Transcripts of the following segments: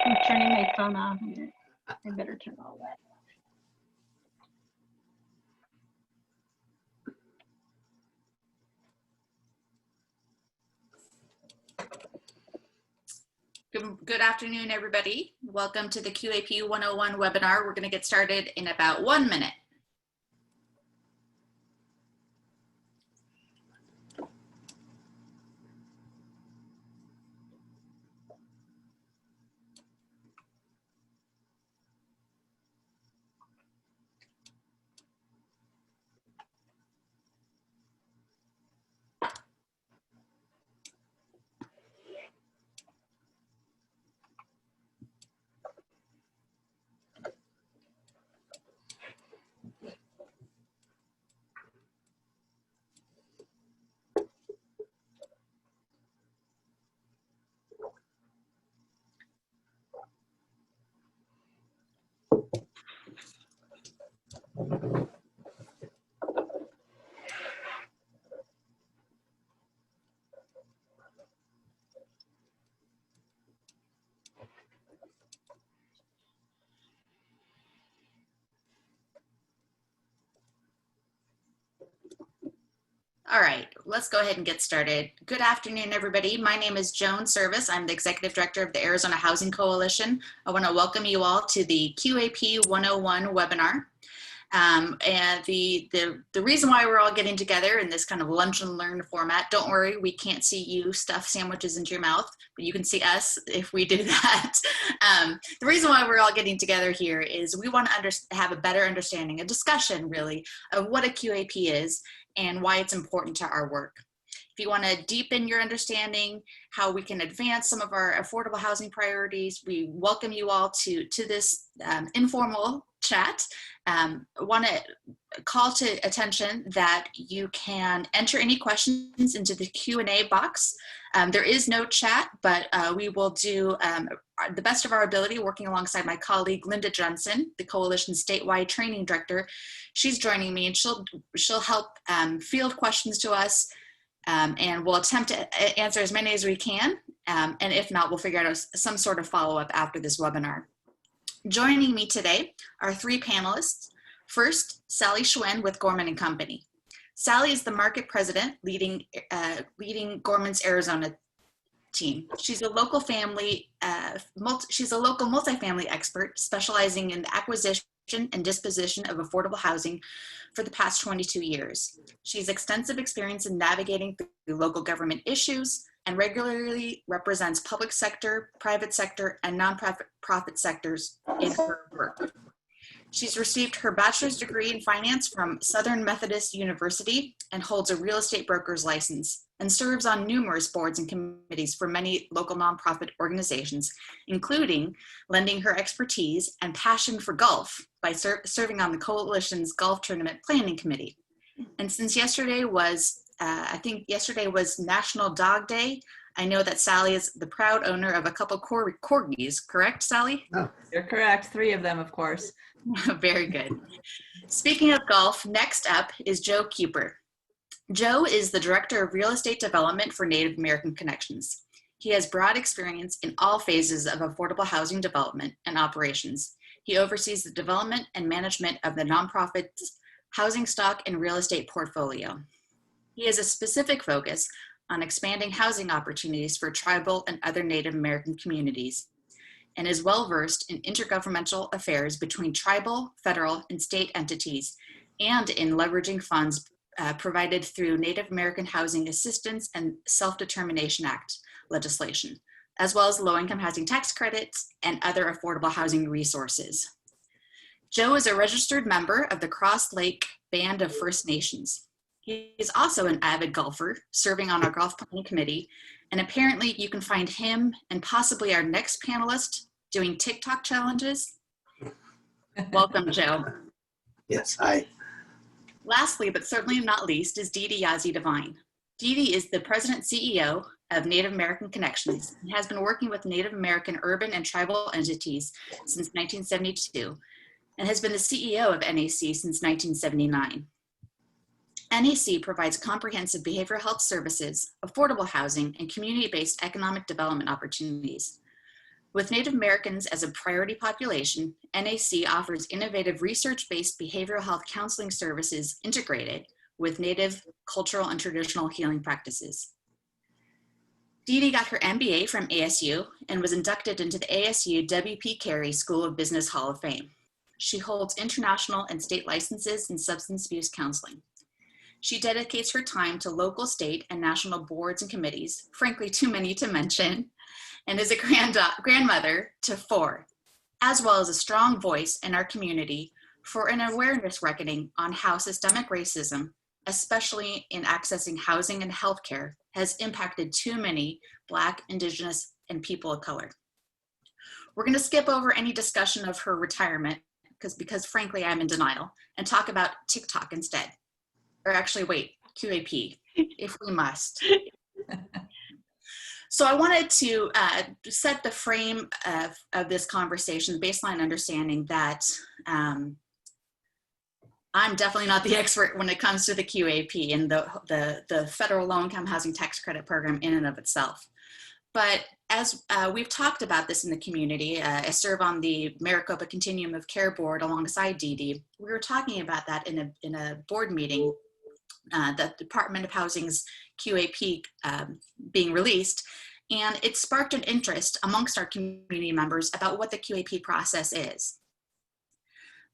I'm turning my phone off. I better turn all that. Good afternoon, everybody. Welcome to the QAP 101 webinar. We're going to get started in about 1 minute. All right, let's go ahead and get started. Good afternoon, everybody. My name is Joan Serviss. I'm the Executive Director of the Arizona Housing Coalition. I want to welcome you all to the QAP 101 webinar. And the reason why we're all getting together in this kind of lunch and learn format, don't worry, we can't see you stuff sandwiches into your mouth, but you can see us if we do that. The reason why we're all getting together here is we want to have a better understanding, a discussion really, of what a QAP is and why it's important to our work. If you want to deepen your understanding, how we can advance some of our affordable housing priorities, we welcome you all to this informal chat. Want to call to attention that you can enter any questions into the Q&A box. There is no chat, but we will do the best of our ability working alongside my colleague, Linda Johnson, the Coalition's statewide training director. She's joining me and she'll help field questions to us and we'll attempt to answer as many as we can. And if not, we'll figure out some sort of follow-up after this webinar. Joining me today are three panelists. First, Sally Schwenn with Gorman Company. Sally is the market president leading Gorman's Arizona team. She's a local multifamily expert specializing in the acquisition and disposition of affordable housing for the past 22 years. She has extensive experience in navigating through local government issues and regularly represents public sector, private sector, and nonprofit sectors in her work. She's received her bachelor's degree in finance from Southern Methodist University and holds a real estate broker's license and serves on numerous boards and committees for many local nonprofit organizations, including lending her expertise and passion for golf by serving on the Coalition's Golf Tournament Planning Committee. And since yesterday was, I think yesterday was National Dog Day, I know that Sally is the proud owner of a couple corgis, correct, Sally? Oh, you're correct. 3 of them, of course. Very good. Speaking of golf, next up is Joe Cooper. Joe is the Director of Real Estate Development for Native American Connections. He has broad experience in all phases of affordable housing development and operations. He oversees the development and management of the nonprofit's housing stock and real estate portfolio. He has a specific focus on expanding housing opportunities for tribal and other Native American communities, and is well-versed in intergovernmental affairs between tribal, federal, and state entities, and in leveraging funds provided through Native American Housing Assistance and Self-Determination Act legislation, as well as low-income housing tax credits and other affordable housing resources. Joe is a registered member of the Cross Lake Band of First Nations. He is also an avid golfer, serving on our golf planning committee, and apparently you can find him and possibly our next panelist doing TikTok challenges. Welcome, Joe. Yes, hi. Lastly, but certainly not least, is Dede Yazzie Devine. Dede is the president CEO of Native American Connections and has been working with Native American urban and tribal entities since 1972 and has been the CEO of NAC since 1979. NAC provides comprehensive behavioral health services, affordable housing, and community-based economic development opportunities. With Native Americans as a priority population, NAC offers innovative research-based behavioral health counseling services integrated with Native cultural and traditional healing practices. Dede got her MBA from ASU and was inducted into the ASU W.P. Carey School of Business Hall of Fame. She holds international and state licenses in substance abuse counseling. She dedicates her time to local, state, and national boards and committees, frankly too many to mention, and is a grandmother to 4, as well as a strong voice in our community for an awareness reckoning on how systemic racism, especially in accessing housing and healthcare, has impacted too many Black, Indigenous, and people of color. We're going to skip over any discussion of her retirement because frankly, I'm in denial, and talk about TikTok instead. Or actually, wait, QAP, if we must. So I wanted to set the frame of this conversation, the baseline understanding that I'm definitely not the expert when it comes to the QAP and the federal low-income housing tax credit program in and of itself. But as we've talked about this in the community, I serve on the Maricopa Continuum of Care Board alongside Dede. We were talking about that in a board meeting, the Department of Housing's QAP being released, and it sparked an interest amongst our community members about what the QAP process is.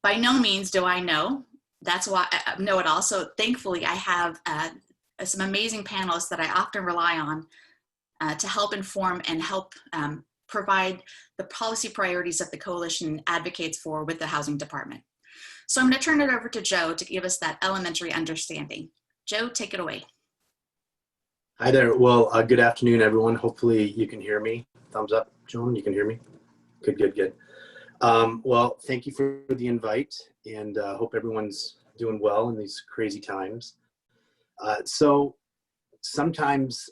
By no means do I know. That's why I know it all. So thankfully, I have some amazing panelists that I often rely on to help inform and help provide the policy priorities that the coalition advocates for with the housing department. So I'm going to turn it over to Joe to give us that elementary understanding. Joe, take it away. Hi there. Well, good afternoon, everyone. Hopefully you can hear me. Thumbs up, Joan, you can hear me? Good. Well, thank you for the invite, and hope everyone's doing well in these crazy times. So sometimes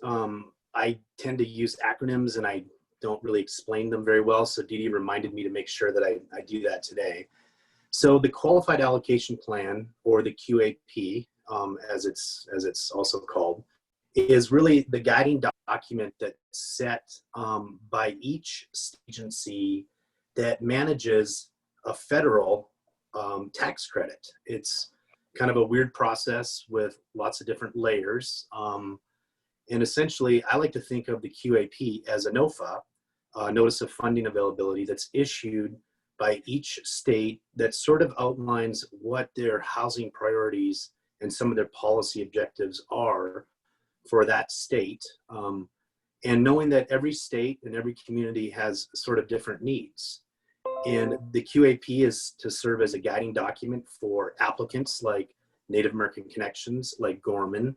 I tend to use acronyms and I don't really explain them very well. So Dede reminded me to make sure that I do that today. So the Qualified Allocation Plan, or the QAP, as it's also called, is really the guiding document that's set by each agency that manages a federal tax credit. It's kind of a weird process with lots of different layers. And essentially, I like to think of the QAP as a NOFA, Notice of Funding Availability, that's issued by each state that sort of outlines what their housing priorities and some of their policy objectives are for that state. And knowing that every state and every community has sort of different needs. And the QAP is to serve as a guiding document for applicants like Native American Connections, like Gorman,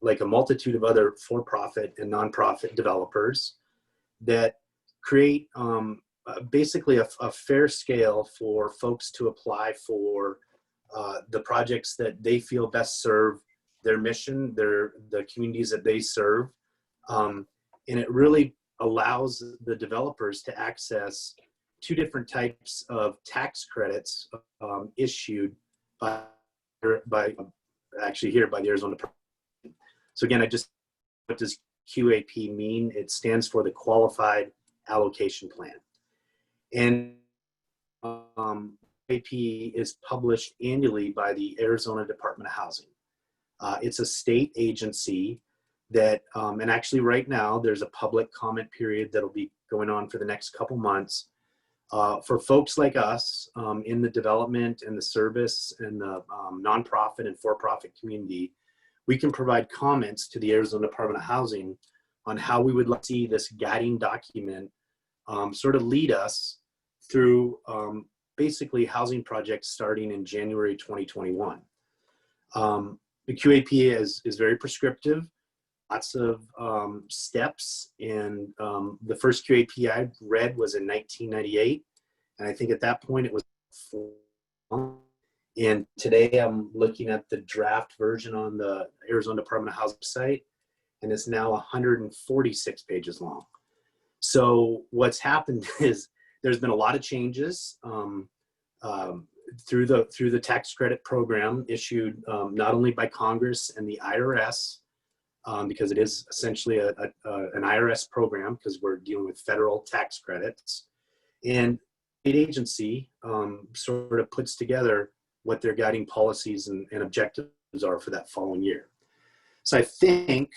like a multitude of other for-profit and nonprofit developers that create basically a fair scale for folks to apply for the projects that they feel best serve their mission, the communities that they serve. And it really allows the developers to access 2 different types of tax credits issued by actually here by the Arizona. So again, what does QAP mean? It stands for the Qualified Allocation Plan. And QAP is published annually by the Arizona Department of Housing. It's a state agency that, and actually right now there's a public comment period that'll be going on for the next couple months for folks like us in the development and the service and the nonprofit and for-profit community. We can provide comments to the Arizona Department of Housing on how we would like to see this guiding document sort of lead us through basically housing projects starting in January 2021. The QAP is very prescriptive, lots of steps, and the first QAP I read was in 1998, and I think at that point it was 4. And today I'm looking at the draft version on the Arizona Department of Housing site, and it's now 146 pages long. So what's happened is there's been a lot of changes through the tax credit program issued not only by Congress and the IRS, because it is essentially an IRS program because we're dealing with federal tax credits. And the agency sort of puts together what their guiding policies and objectives are for that following year. So I think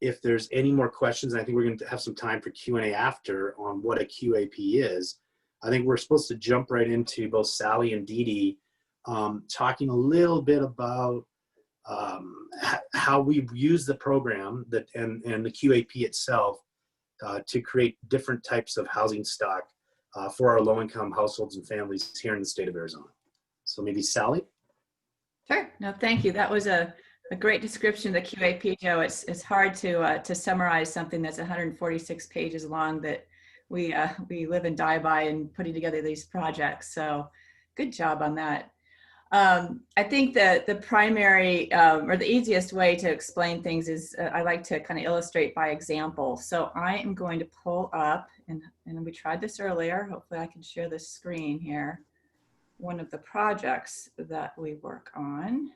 if there's any more questions, and I think we're going to have some time for Q&A after on what a QAP is, I think we're supposed to jump right into both Sally and Dede talking a little bit about how we use the program and the QAP itself to create different types of housing stock for our low-income households and families here in the state of Arizona. So maybe Sally? Sure. No, thank you. That was a great description of the QAP, Joe. It's hard to summarize something that's 146 pages long that we live and die by in putting together these projects. So good job on that. I think that the primary or the easiest way to explain things is I like to kind of illustrate by example. So I am going to pull up, and we tried this earlier. Hopefully I can share this screen here. One of the projects that we work on.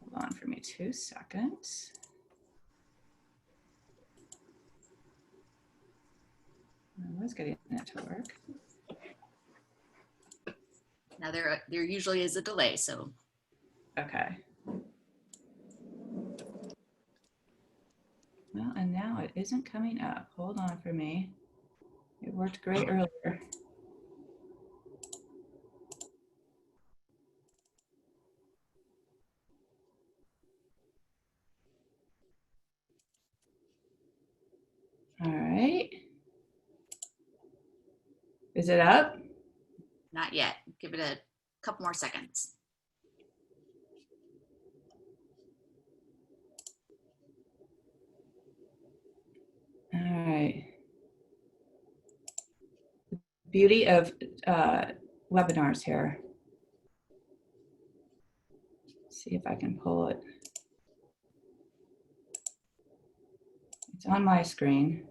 Hold on for me 2 seconds. I was getting that to work. Now there usually is a delay, so. Okay. Well, and now it isn't coming up. Hold on for me. It worked great earlier. All right. Is it up? Not yet. Give it a couple more seconds. All right. The beauty of webinars here. Let's see if I can pull it. It's on my screen.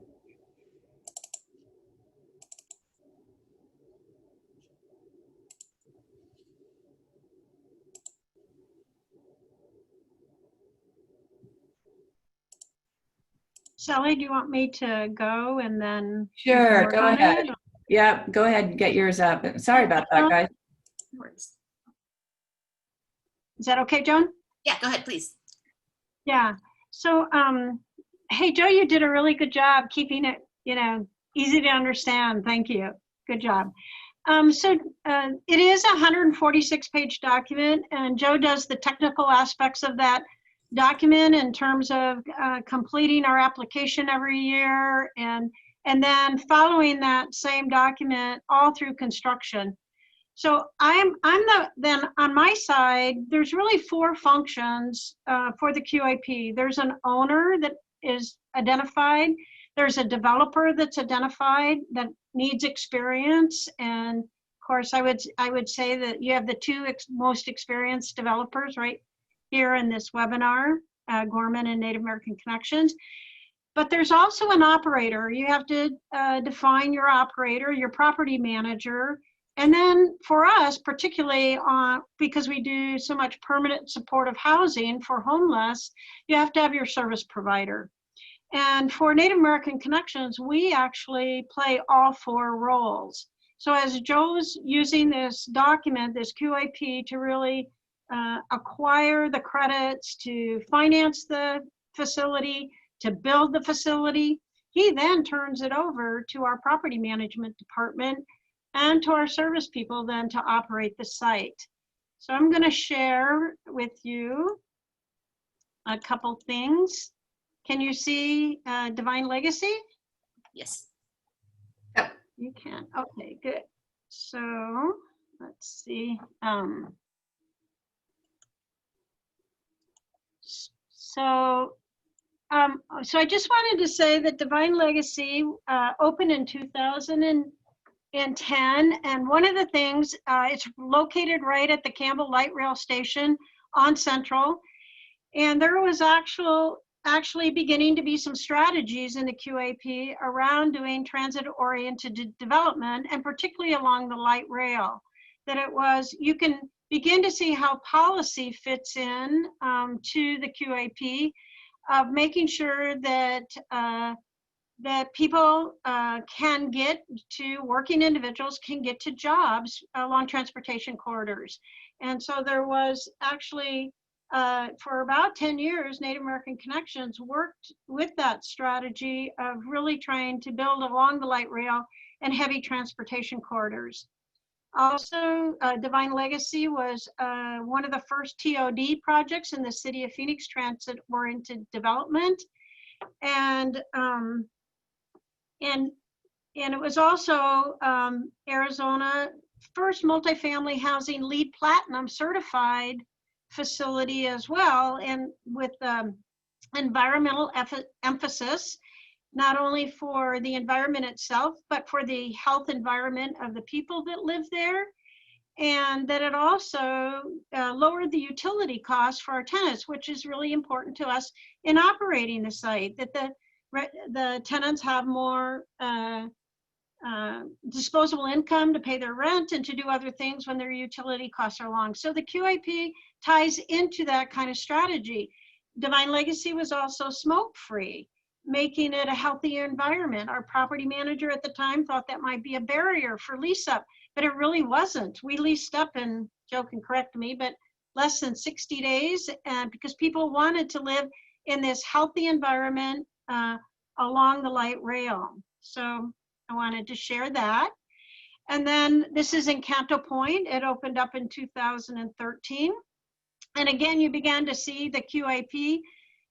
Sally, do you want me to go and then? Sure, work go on ahead. it? Yep, go ahead and get yours up. Sorry about that, guys. No worries. Is that okay, Joan? Yeah, go ahead, please. Yeah. So, hey, Joe, you did a really good job keeping it, easy to understand. Thank you. Good job. It is a 146-page document, and Joe does the technical aspects of that document in terms of completing our application every year and then following that same document all through construction. So then on my side, there's really 4 functions for the QAP. There's an owner that is identified. There's a developer that's identified that needs experience. And of course, I would say that you have the 2 most experienced developers right here in this webinar, Gorman and Native American Connections. But there's also an operator. You have to define your operator, your property manager. And then for us, particularly because we do so much permanent supportive housing for homeless, you have to have your service provider. And for Native American Connections, we actually play all 4 roles. So as Joe's using this document, this QAP, to really acquire the credits to finance the facility, to build the facility, he then turns it over to our property management department and to our service people then to operate the site. So I'm going to share with you a couple things. Can you see Devine Legacy? Yes. Yep. You can. Okay, good. So let's see. So I just wanted to say that Devine Legacy opened in 2010, and one of the things, it's located right at the Campbell Light Rail Station on Central, and there was actually beginning to be some strategies in the QAP around doing transit-oriented development, and particularly along the light rail. That it was, you can begin to see how policy fits in to the QAP. of making sure that that people can get to, working individuals can get to jobs along transportation corridors. And so there was actually, for about 10 years, Native American Connections worked with that strategy of really trying to build along the light rail and heavy transportation corridors. Also, Devine Legacy was one of the first TOD projects in the city of Phoenix, transit-oriented development. And it was also Arizona first multifamily housing LEED Platinum certified facility as well, and with environmental emphasis, not only for the environment itself, but for the health environment of the people that live there. And that it also lowered the utility costs for our tenants, which is really important to us in operating the site, that the tenants have more disposable income to pay their rent and to do other things when their utility costs are long. So the QAP ties into that kind of strategy. Devine Legacy was also smoke-free, making it a healthier environment. Our property manager at the time thought that might be a barrier for lease up, but it really wasn't. We leased up in, Joe can correct me, but less than 60 days, and because people wanted to live in this healthy environment along the light rail. So I wanted to share that. And then this is in Canto Point. It opened up in 2013. And again, you began to see the QAP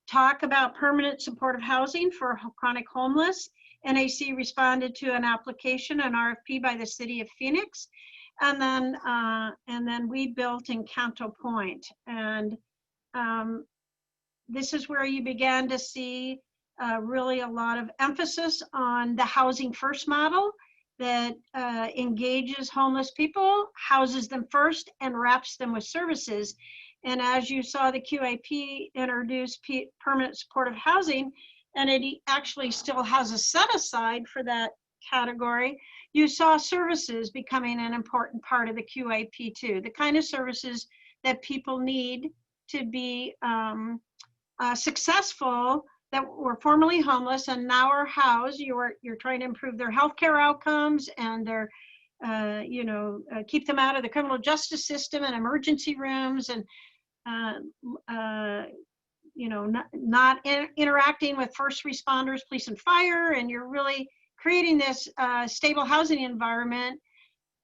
talk about permanent supportive housing for chronic homeless. NAC responded to an application, an RFP by the city of Phoenix. And then we built in Canto Point. And this is where you began to see really a lot of emphasis on the housing first model that engages homeless people, houses them first, and wraps them with services. And as you saw, the QAP introduce permanent supportive housing, and it actually still has a set aside for that category. You saw services becoming an important part of the QAP too, the kind of services that people need to be successful, that were formerly homeless and now are housed. You're trying to improve their healthcare outcomes and their, keep them out of the criminal justice system and emergency rooms, and not interacting with first responders, police and fire, and you're really creating this stable housing environment,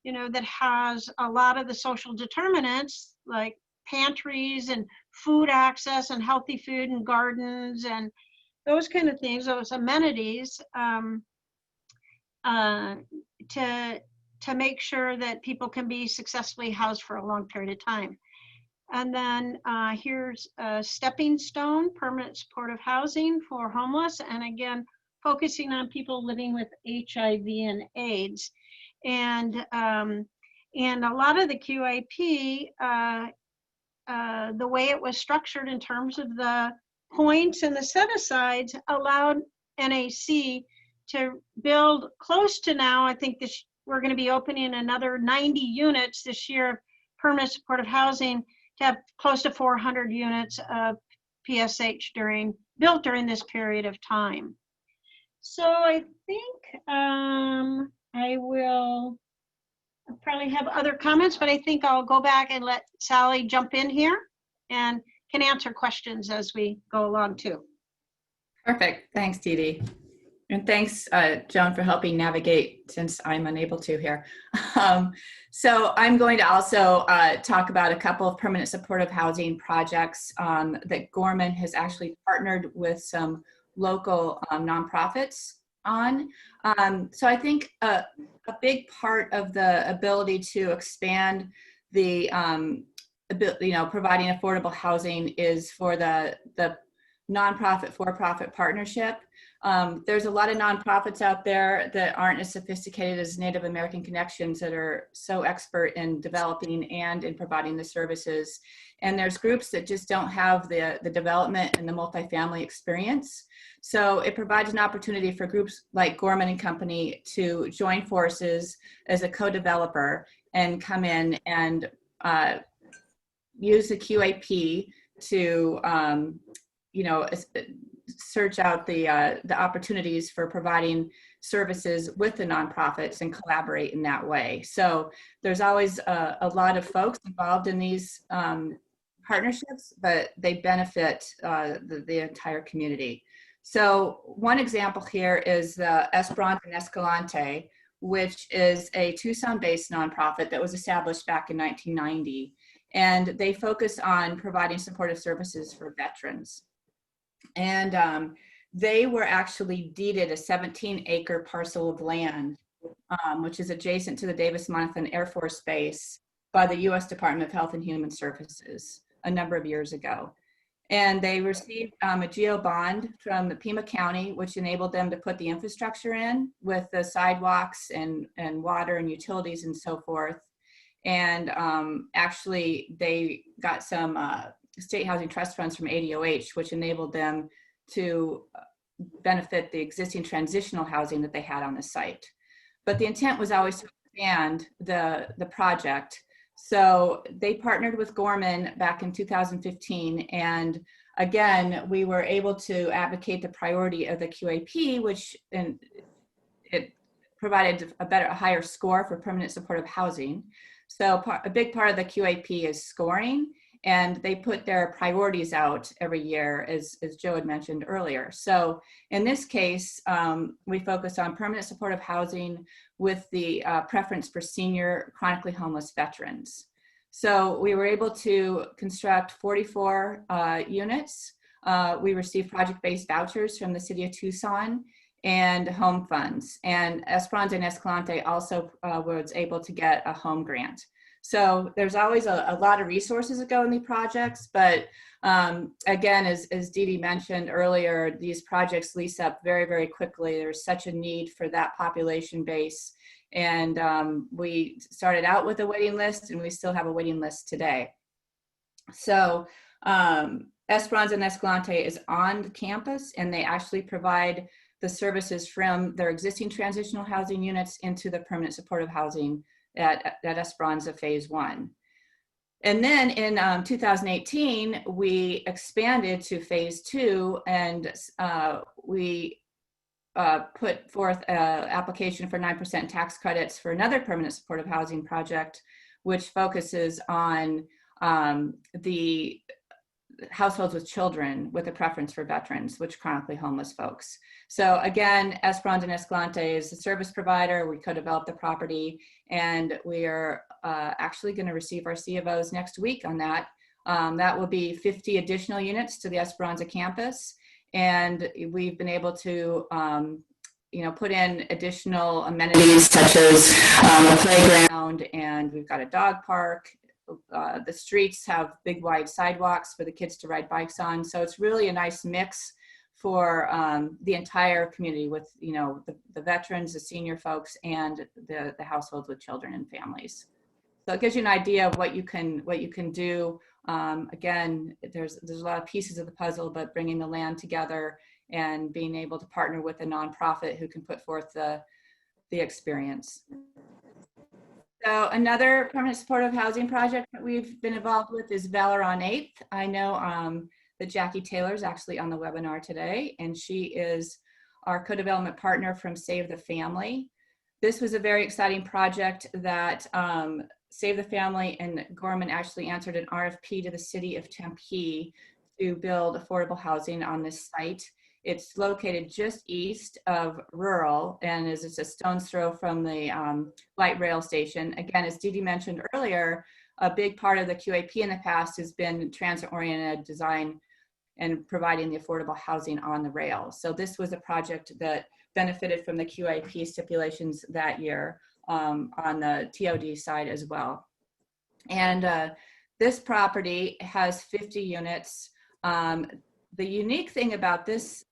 that has a lot of the social determinants like pantries and food access and healthy food and gardens and those kind of things, those amenities, to make sure that people can be successfully housed for a long period of time. And then here's a stepping stone, permanent supportive housing for homeless, and again, focusing on people living with HIV and AIDS. And a lot of the QAP, the way it was structured in terms of the points and the set-asides allowed NAC to build close to now, I think we're going to be opening another 90 units this year of permanent supportive housing, to have close to 400 units of PSH built during this period of time. So I think I'll probably have other comments, but I think I'll go back and let Sally jump in here and can answer questions as we go along too. Perfect. Thanks, Dede. And thanks, Joan, for helping navigate since I'm unable to here. So I'm going to also talk about a couple of permanent supportive housing projects that Gorman has actually partnered with some local nonprofits on. So I think a big part of the ability to expand the, providing affordable housing is for the nonprofit for-profit partnership. There's a lot of nonprofits out there that aren't as sophisticated as Native American Connections that are so expert in developing and in providing the services. And there's groups that just don't have the development and the multifamily experience. So it provides an opportunity for groups like Gorman Company to join forces as a co-developer and come in and use the QAP to search out the opportunities for providing services with the nonprofits and collaborate in that way. So there's always a lot of folks involved in these partnerships, but they benefit the entire community. So one example here is the Esperanza and Escalante, which is a Tucson-based nonprofit that was established back in 1990. And they focus on providing supportive services for veterans. And they were actually deeded a 17-acre parcel of land, which is adjacent to the Davis-Monthan Air Force Base by the U.S. Department of Health and Human Services a number of years ago. And they received a GEO bond from the Pima County, which enabled them to put the infrastructure in with the sidewalks and water and utilities and so forth. And actually, they got some state housing trust funds from ADOH, which enabled them to benefit the existing transitional housing that they had on the site. But the intent was always to expand the project. So they partnered with Gorman back in 2015. And again, we were able to advocate the priority of the QAP, which it provided a higher score for permanent supportive housing. So a big part of the QAP is scoring, and they put their priorities out every year, as Joe had mentioned earlier. So in this case, we focus on permanent supportive housing with the preference for senior chronically homeless veterans. So we were able to construct 44 units. We received project-based vouchers from the city of Tucson and home funds. And Esperanza and Escalante also was able to get a home grant. So there's always a lot of resources that go in these projects, but again, as Dede mentioned earlier, these projects lease up very, very quickly. There's such a need for that population base. And we started out with a waiting list, and we still have a waiting list today. So Esperanza and Escalante is on campus, and they actually provide the services from their existing transitional housing units into the permanent supportive housing at Esperanza Phase 1. And then in 2018, we expanded to Phase 2, and we put forth an application for 9% tax credits for another permanent supportive housing project, which focuses on the households with children with a preference for veterans, which chronically homeless folks. So again, Esperanza and Escalante is the service provider. We co-developed the property, and we are actually going to receive our C of Os next week on that. That will be 50 additional units to the Esperanza campus. And we've been able to put in additional amenities such as a playground, and we've got a dog park. The streets have big wide sidewalks for the kids to ride bikes on. So it's really a nice mix for the entire community with, the veterans, the senior folks, and the households with children and families. So it gives you an idea of what you can do. Again, there's a lot of pieces of the puzzle, but bringing the land together and being able to partner with a nonprofit who can put forth the experience. So another permanent supportive housing project that we've been involved with is Valor on 8th. I know that Jackie Taylor is actually on the webinar today, and she is our co-development partner from Save the Family. This was a very exciting project that Save the Family and Gorman actually answered an RFP to the city of Tempe to build affordable housing on this site. It's located just east of Rural and is a stone's throw from the light rail station. Again, as Dede mentioned earlier, a big part of the QAP in the past has been transit-oriented design and providing the affordable housing on the rail. So this was a project that benefited from the QAP stipulations that year on the TOD side as well. And this property has 50 units. The unique thing about this,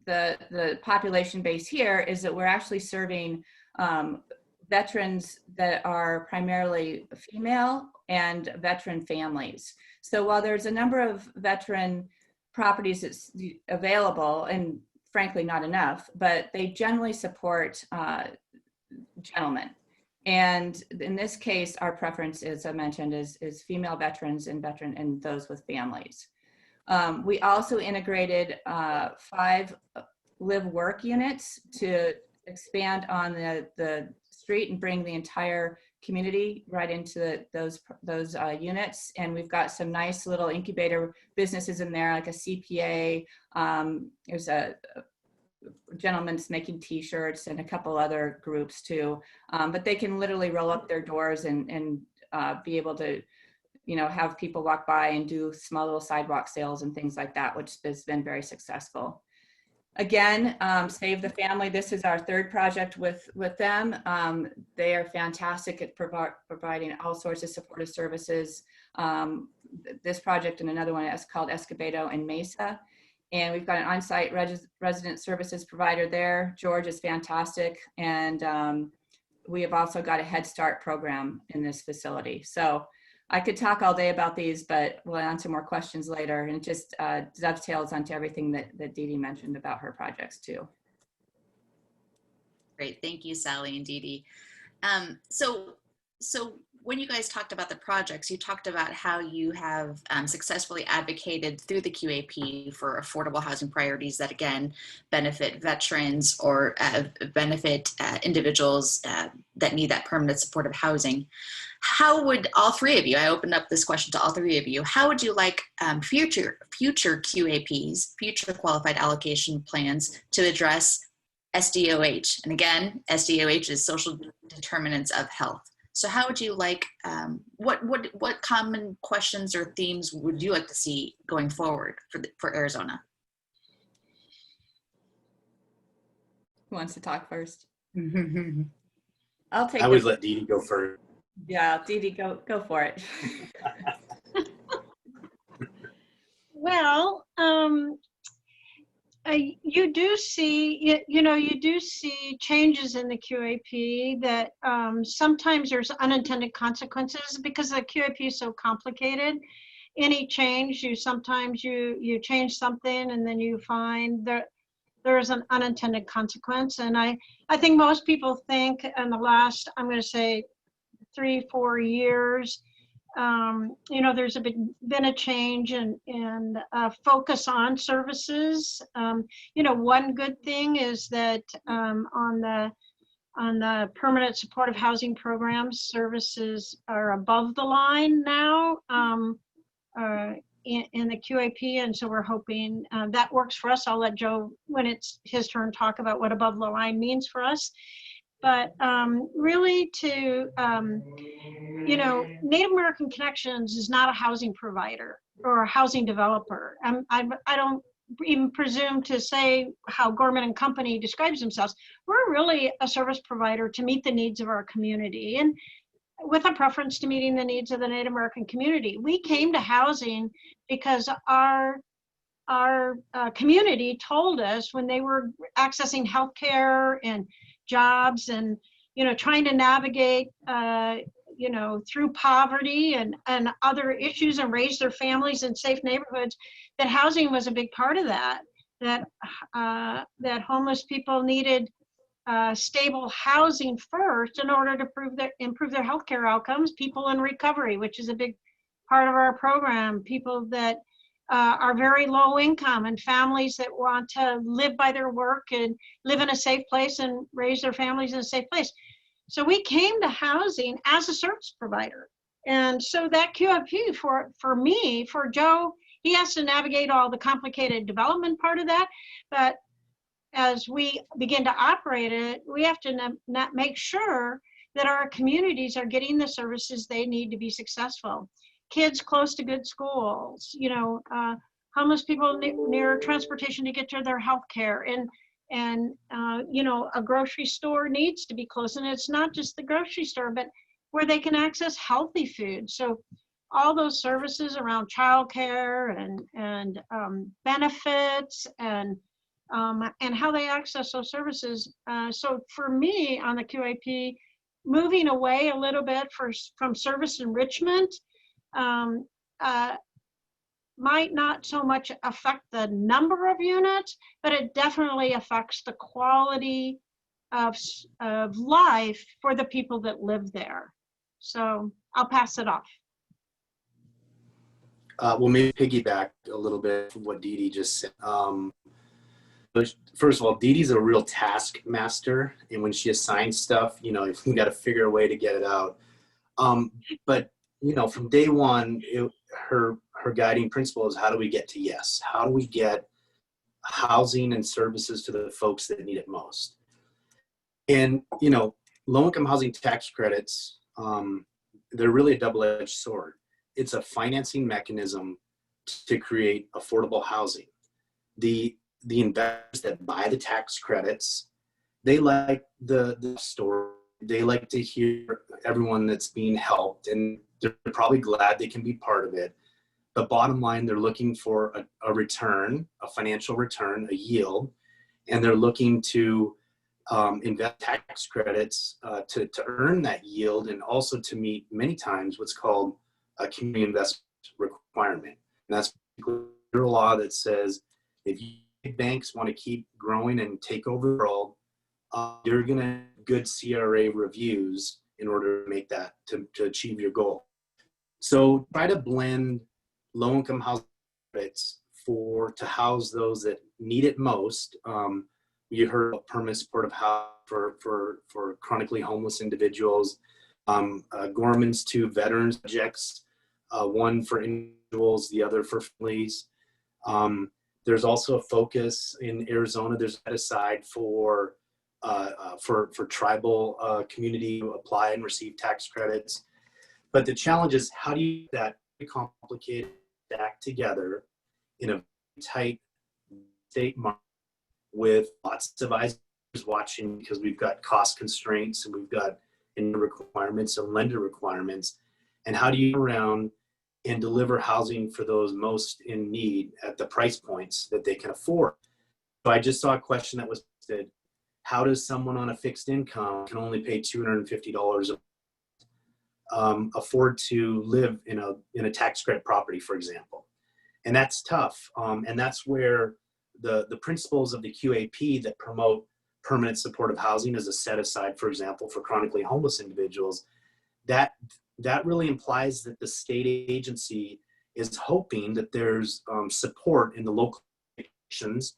the population base here, is that we're actually serving veterans that are primarily female and veteran families. So while there's a number of veteran properties that's available, and frankly not enough, but they generally support gentlemen. And in this case, our preference, as I mentioned, is female veterans and those with families. We also integrated 5 live-work units to expand on the street and bring the entire community right into those units. And we've got some nice little incubator businesses in there, like a CPA. There's a gentleman's making t-shirts and a couple other groups too. But they can literally roll up their doors and be able to, have people walk by and do small little sidewalk sales and things like that, which has been very successful. Again, Save the Family. This is our 3rd project with them. They are fantastic at providing all sorts of supportive services. This project and another one is called Escobedo and Mesa. And we've got an on-site resident services provider there. George is fantastic. And we have also got a Head Start program in this facility. So I could talk all day about these, but we'll answer more questions later. And it just dovetails onto everything that Dede mentioned about her projects too. Great, thank you, Sally and Dede. So when you guys talked about the projects, you talked about how you have successfully advocated through the QAP for affordable housing priorities that, again, benefit veterans or benefit individuals that need that permanent supportive housing. How would all 3 of you, I opened up this question to all 3 of you, how would you like future QAPs, future Qualified Allocation Plans, to address SDOH? And again, SDOH is social determinants of health. So how would you like, what common questions or themes would you like to see going forward for Arizona? Who wants to talk first? I'll take I always let Dede go first. Yeah, Dede, go for it. Well, you do see, you do see changes in the QAP that sometimes there's unintended consequences because the QAP is so complicated. Any change, sometimes you change something and then you find that there's an unintended consequence. And I think most people think in the last, I'm going to say 3-4 years, there's been a change in focus on services. One good thing is that on the permanent supportive housing programs, services are above the line now in the QAP, and so we're hoping that works for us. I'll let Joe, when it's his turn, talk about what above the line means for us. But really Native American Connections is not a housing provider or a housing developer. I don't even presume to say how Gorman Company describes themselves. We're really a service provider to meet the needs of our community, and with a preference to meeting the needs of the Native American community. We came to housing because our community told us when they were accessing healthcare and jobs and trying to navigate through poverty and other issues and raise their families in safe neighborhoods, that housing was a big part of that homeless people needed stable housing first in order to improve their healthcare outcomes. People in recovery, which is a big part of our program, people that are very low income and families that want to live by their work and live in a safe place and raise their families in a safe place. So we came to housing as a service provider. And so that QAP for me, for Joe, he has to navigate all the complicated development part of that. But as we begin to operate it, we have to make sure that our communities are getting the services they need to be successful. Kids close to good schools, homeless people near transportation to get to their health care, and a grocery store needs to be close. And it's not just the grocery store, but where they can access healthy food. So all those services around childcare and benefits and how they access those services. So for me on the QAP, moving away a little bit from service enrichment might not so much affect the number of units, but it definitely affects the quality of life for the people that live there. So I'll pass it off. Well, maybe piggyback a little bit from what Dede just said. First of all, Dede's a real taskmaster, and when she assigns stuff, you got to figure a way to get it out. But from day one, her guiding principle is, how do we get to yes? How do we get housing and services to the folks that need it most? And low-income housing tax credits, they're really a double-edged sword. It's a financing mechanism to create affordable housing. The investors that buy the tax credits, they like the story. They like to hear everyone that's being helped, and they're probably glad they can be part of it. But bottom line, they're looking for a return, a financial return, a yield, and they're looking to invest tax credits to earn that yield, and also to meet many times what's called a community investment requirement. And that's a law that says if banks want to keep growing and take over the world, you're going to good CRA reviews in order to make that, to achieve your goal. So try to blend low-income housing credits to house those that need it most. You heard about permanent supportive housing for chronically homeless individuals. Gorman's 2 veterans projects, one for individuals, the other for families. There's also a focus in Arizona. There's set aside for tribal community to apply and receive tax credits. But the challenge is, how do you get that complicated stack together in a tight state market with lots of eyes watching, because we've got cost constraints and we've got requirements and lender requirements, and how do you get around and deliver housing for those most in need at the price points that they can afford? So I just saw a question that was posted: how does someone on a fixed income can only pay $250 afford to live in a tax credit property, for example? And that's tough. And that's where the principles of the QAP that promote permanent supportive housing as a set aside, for example, for chronically homeless individuals, that really implies that the state agency is hoping that there's support in the local nations,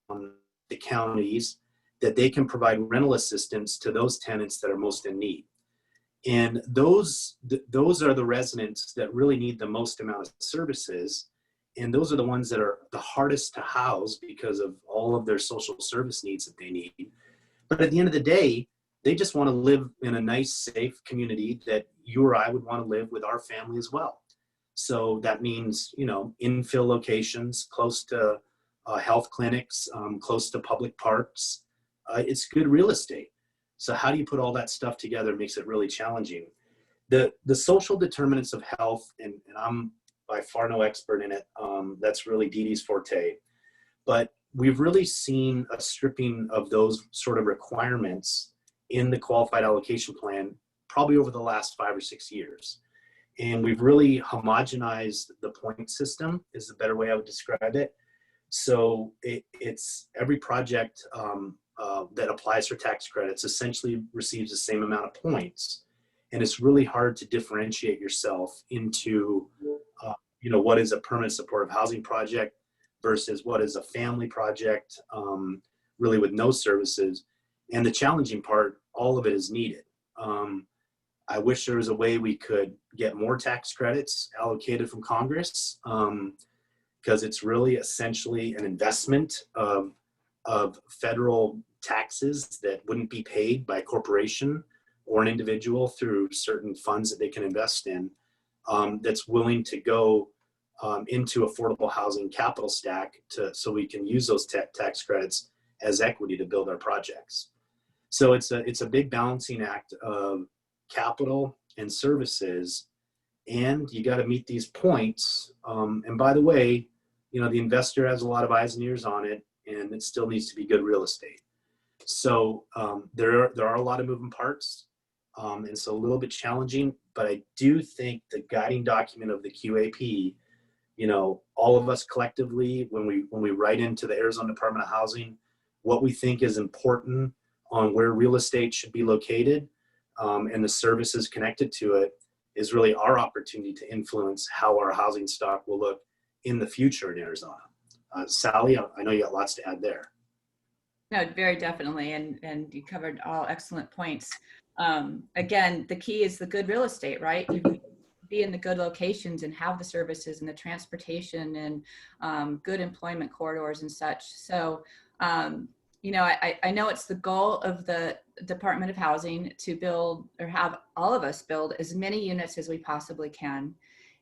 the counties, that they can provide rental assistance to those tenants that are most in need. And those are the residents that really need the most amount of services. And those are the ones that are the hardest to house because of all of their social service needs that they need. But at the end of the day, they just want to live in a nice, safe community that you or I would want to live with our family as well. So that means, infill locations, close to health clinics, close to public parks. It's good real estate. So how do you put all that stuff together makes it really challenging. The social determinants of health, and I'm by far no expert in it. That's really Dede's forte. But we've really seen a stripping of those sort of requirements in the Qualified Allocation Plan probably over the last 5 or 6 years. And we've really homogenized the point system, is the better way I would describe it. So it's every project that applies for tax credits essentially receives the same amount of points. And it's really hard to differentiate yourself into, what is a permanent supportive housing project versus what is a family project, really with no services. And the challenging part, all of it is needed. I wish there was a way we could get more tax credits allocated from Congress, because it's really essentially an investment of federal taxes that wouldn't be paid by a corporation or an individual through certain funds that they can invest in, that's willing to go into affordable housing capital stack so we can use those tax credits as equity to build our projects. So it's a big balancing act of capital and services, and you got to meet these points. And by the way, the investor has a lot of eyes and ears on it, and it still needs to be good real estate. So there are a lot of moving parts. And it's a little bit challenging, but I do think the guiding document of the QAP, all of us collectively, when we write into the Arizona Department of Housing, what we think is important on where real estate should be located, and the services connected to it, is really our opportunity to influence how our housing stock will look in the future in Arizona. Sally, I know you got lots to add there. No, very definitely, and you covered all excellent points. Again, the key is the good real estate, right? You be in the good locations and have the services and the transportation and good employment corridors and such. So, you know, I know it's the goal of the Department of Housing to build, or have all of us build, as many units as we possibly can.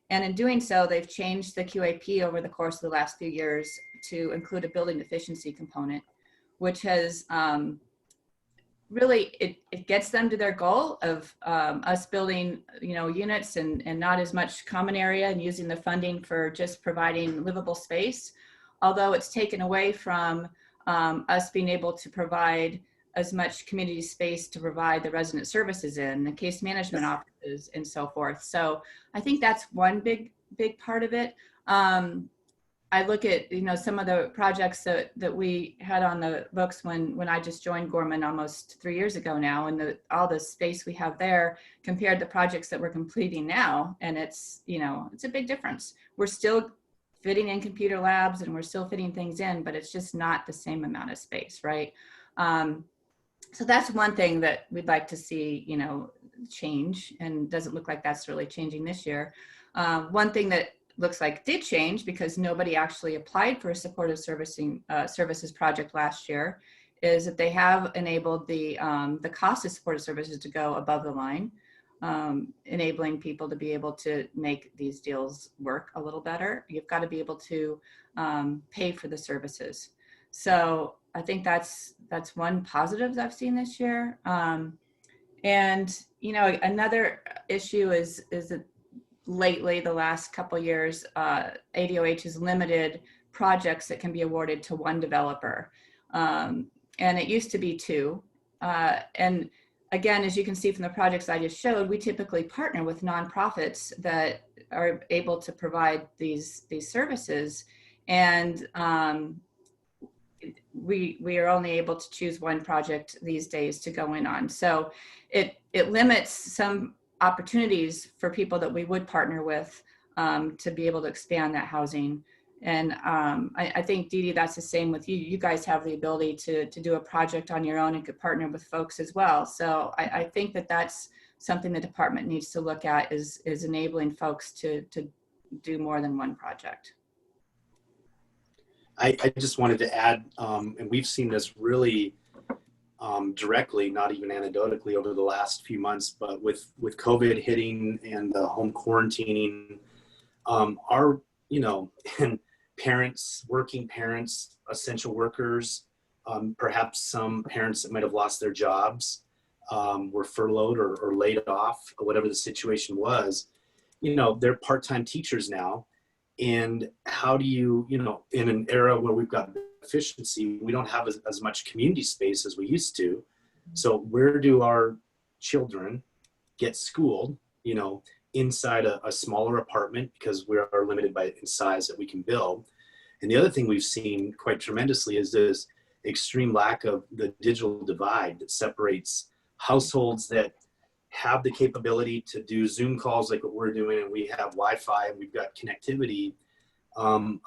And in doing so, they've changed the QAP over the course of the last few years to include a building efficiency component, which has really, it gets them to their goal of us building, you know, units and not as much common area, and using the funding for just providing livable space. Although it's taken away from us being able to provide as much community space to provide the resident services in the case management offices and so forth. So I think that's one big part of it. I look at, you know, some of the projects that we had on the books when I just joined Gorman almost 3 years ago now, and all the space we have there compared to projects that we're completing now. And it's, you know, it's a big difference. We're still fitting in computer labs and we're still fitting things in, but it's just not the same amount of space, right? So that's one thing that we'd like to see, you know, change, and doesn't look like that's really changing this year. One thing that looks like did change, because nobody actually applied for a supportive services project last year, is that they have enabled the cost of supportive services to go above the line, enabling people to be able to make these deals work a little better. You've got to be able to pay for the services. So I think that's one positive that I've seen this year. And, you know, another issue is that lately, the last couple of years, ADOH has limited projects that can be awarded to one developer. And it used to be two. And again, as you can see from the projects I just showed, we typically partner with nonprofits that are able to provide these services. And we are only able to choose one project these days to go in on. So it limits some opportunities for people that we would partner with to be able to expand that housing. And I think, Dede, that's the same with you. You guys have the ability to do a project on your own and could partner with folks as well. So I think that that's something the department needs to look at, is enabling folks to do more than one project. I just wanted to add, and we've seen this really directly, not even anecdotally, over the last few months, but with COVID hitting and the home quarantining, our, you know, and parents, working parents, essential workers, perhaps some parents that might have lost their jobs, were furloughed or laid off, or whatever the situation was, you know, they're part-time teachers now. And how do you, you know, in an era where we've got efficiency, we don't have as much community space as we used to. So where do our children get schooled, you know, inside a smaller apartment, because we are limited by in size that we can build. And the other thing we've seen quite tremendously is this extreme lack of the digital divide that separates households that have the capability to do Zoom calls like what we're doing, and we have Wi-Fi and we've got connectivity.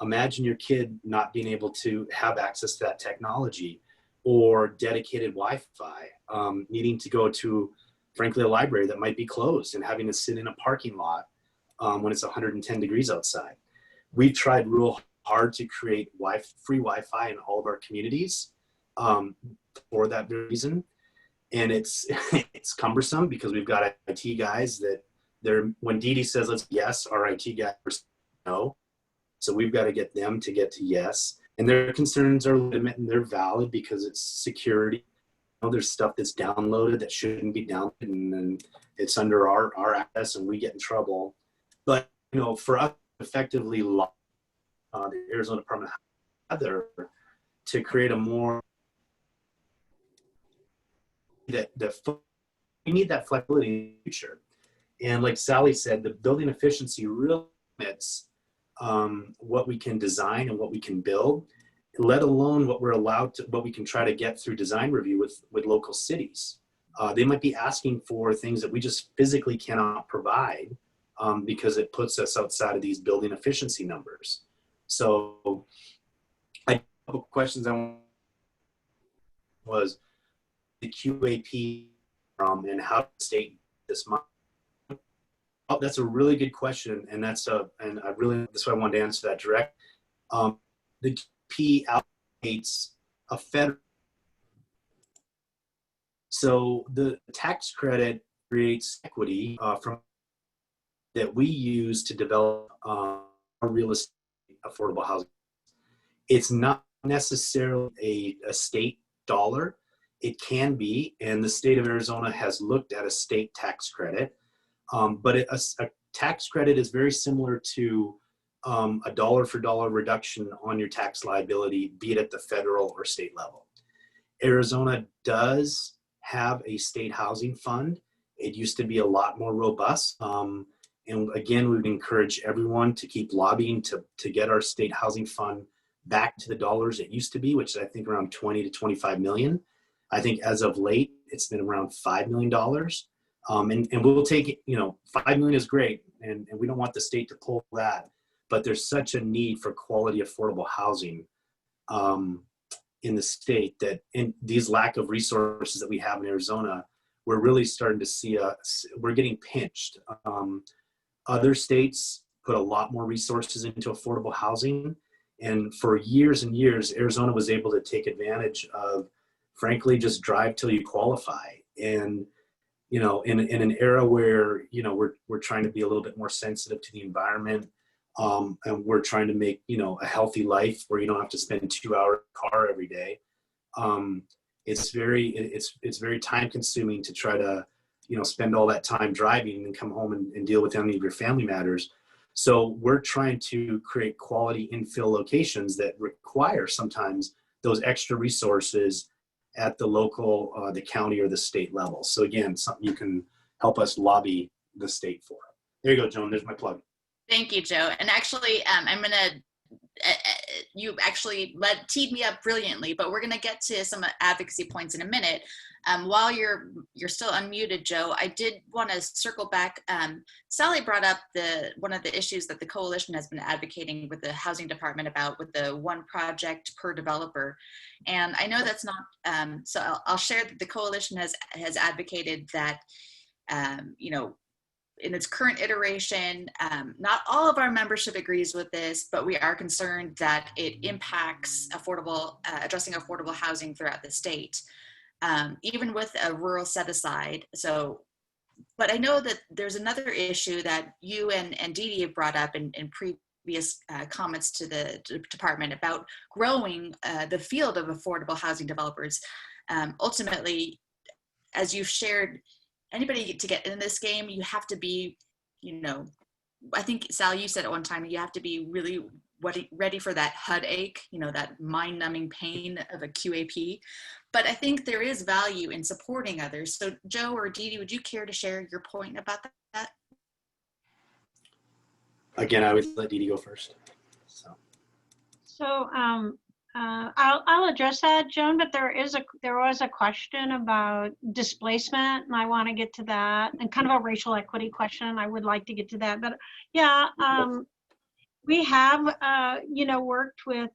Imagine your kid not being able to have access to that technology, or dedicated Wi-Fi, needing to go to, frankly, a library that might be closed and having to sit in a parking lot when it's 110 degrees outside. We've tried real hard to create free Wi-Fi in all of our communities for that reason. And it's cumbersome, because we've got IT guys that when Dede says let's yes, our IT guys no. So we've got to get them to get to yes. And their concerns are legitimate and they're valid, because it's security. You know, there's stuff that's downloaded that shouldn't be downloaded, and it's under our access and we get in trouble. But, you know, for us, effectively, the Arizona Department of Health to create a more we need that flexibility in the future. And like Sally said, the building efficiency really limits what we can design and what we can build, let alone what we're allowed to, what we can try to get through design review with local cities. They might be asking for things that we just physically cannot provide because it puts us outside of these building efficiency numbers. So I have a couple questions was the QAP and how the state this month. Oh, that's a really good question, and that's why I wanted to answer that direct. The QAP allocates a federal. So the tax credit creates equity from that we use to develop our real estate affordable housing. It's not necessarily a state dollar. It can be, and the state of Arizona has looked at a state tax credit, but a tax credit is very similar to a dollar for dollar reduction on your tax liability, be it at the federal or state level. Arizona does have a state housing fund. It used to be a lot more robust. And again, we would encourage everyone to keep lobbying to get our state housing fund back to the dollars it used to be, which is I think around 20 to 25 million. I think as of late, it's been around $5 million. And we'll take it, 5 million is great. And we don't want the state to pull that, but there's such a need for quality affordable housing in the state that in these lack of resources that we have in Arizona, we're really starting to see we're getting pinched. Other states put a lot more resources into affordable housing. And for years and years, Arizona was able to take advantage of, frankly, just drive till you qualify. And, in an era where, we're trying to be a little bit more sensitive to the environment, and we're trying to make, a healthy life where you don't have to spend 2 hours in the car every day. It's very time consuming to try to, spend all that time driving and come home and deal with any of your family matters. So we're trying to create quality infill locations that require sometimes those extra resources at the local, the county or the state level. So again, something you can help us lobby the state for. There you go, Joan, there's my plug. Thank you, Joe. And actually, you actually teed me up brilliantly, but we're gonna get to some advocacy points in a minute. While you're still unmuted, Joe, I did want to circle back. Sally brought up one of the issues that the coalition has been advocating with the housing department about with the one project per developer. And I know that's not, so I'll share that the coalition has advocated that, in its current iteration, not all of our membership agrees with this, but we are concerned that it impacts addressing affordable housing throughout the state, even with a rural set aside. So, but I know that there's another issue that you and Dede have brought up in previous comments to the department about growing the field of affordable housing developers. Ultimately, as you've shared, anybody to get in this game, you have to be, I think, Sal, you said at one time, you have to be really ready for that HUD ache, that mind-numbing pain of a QAP. But I think there is value in supporting others. So Joe or Dede, would you care to share your point about that? Again, I would let Dede go first. So I'll address that, Joan, but there was a question about displacement, and I want to get to that, and kind of a racial equity question. I would like to get to that, but yeah, we have worked with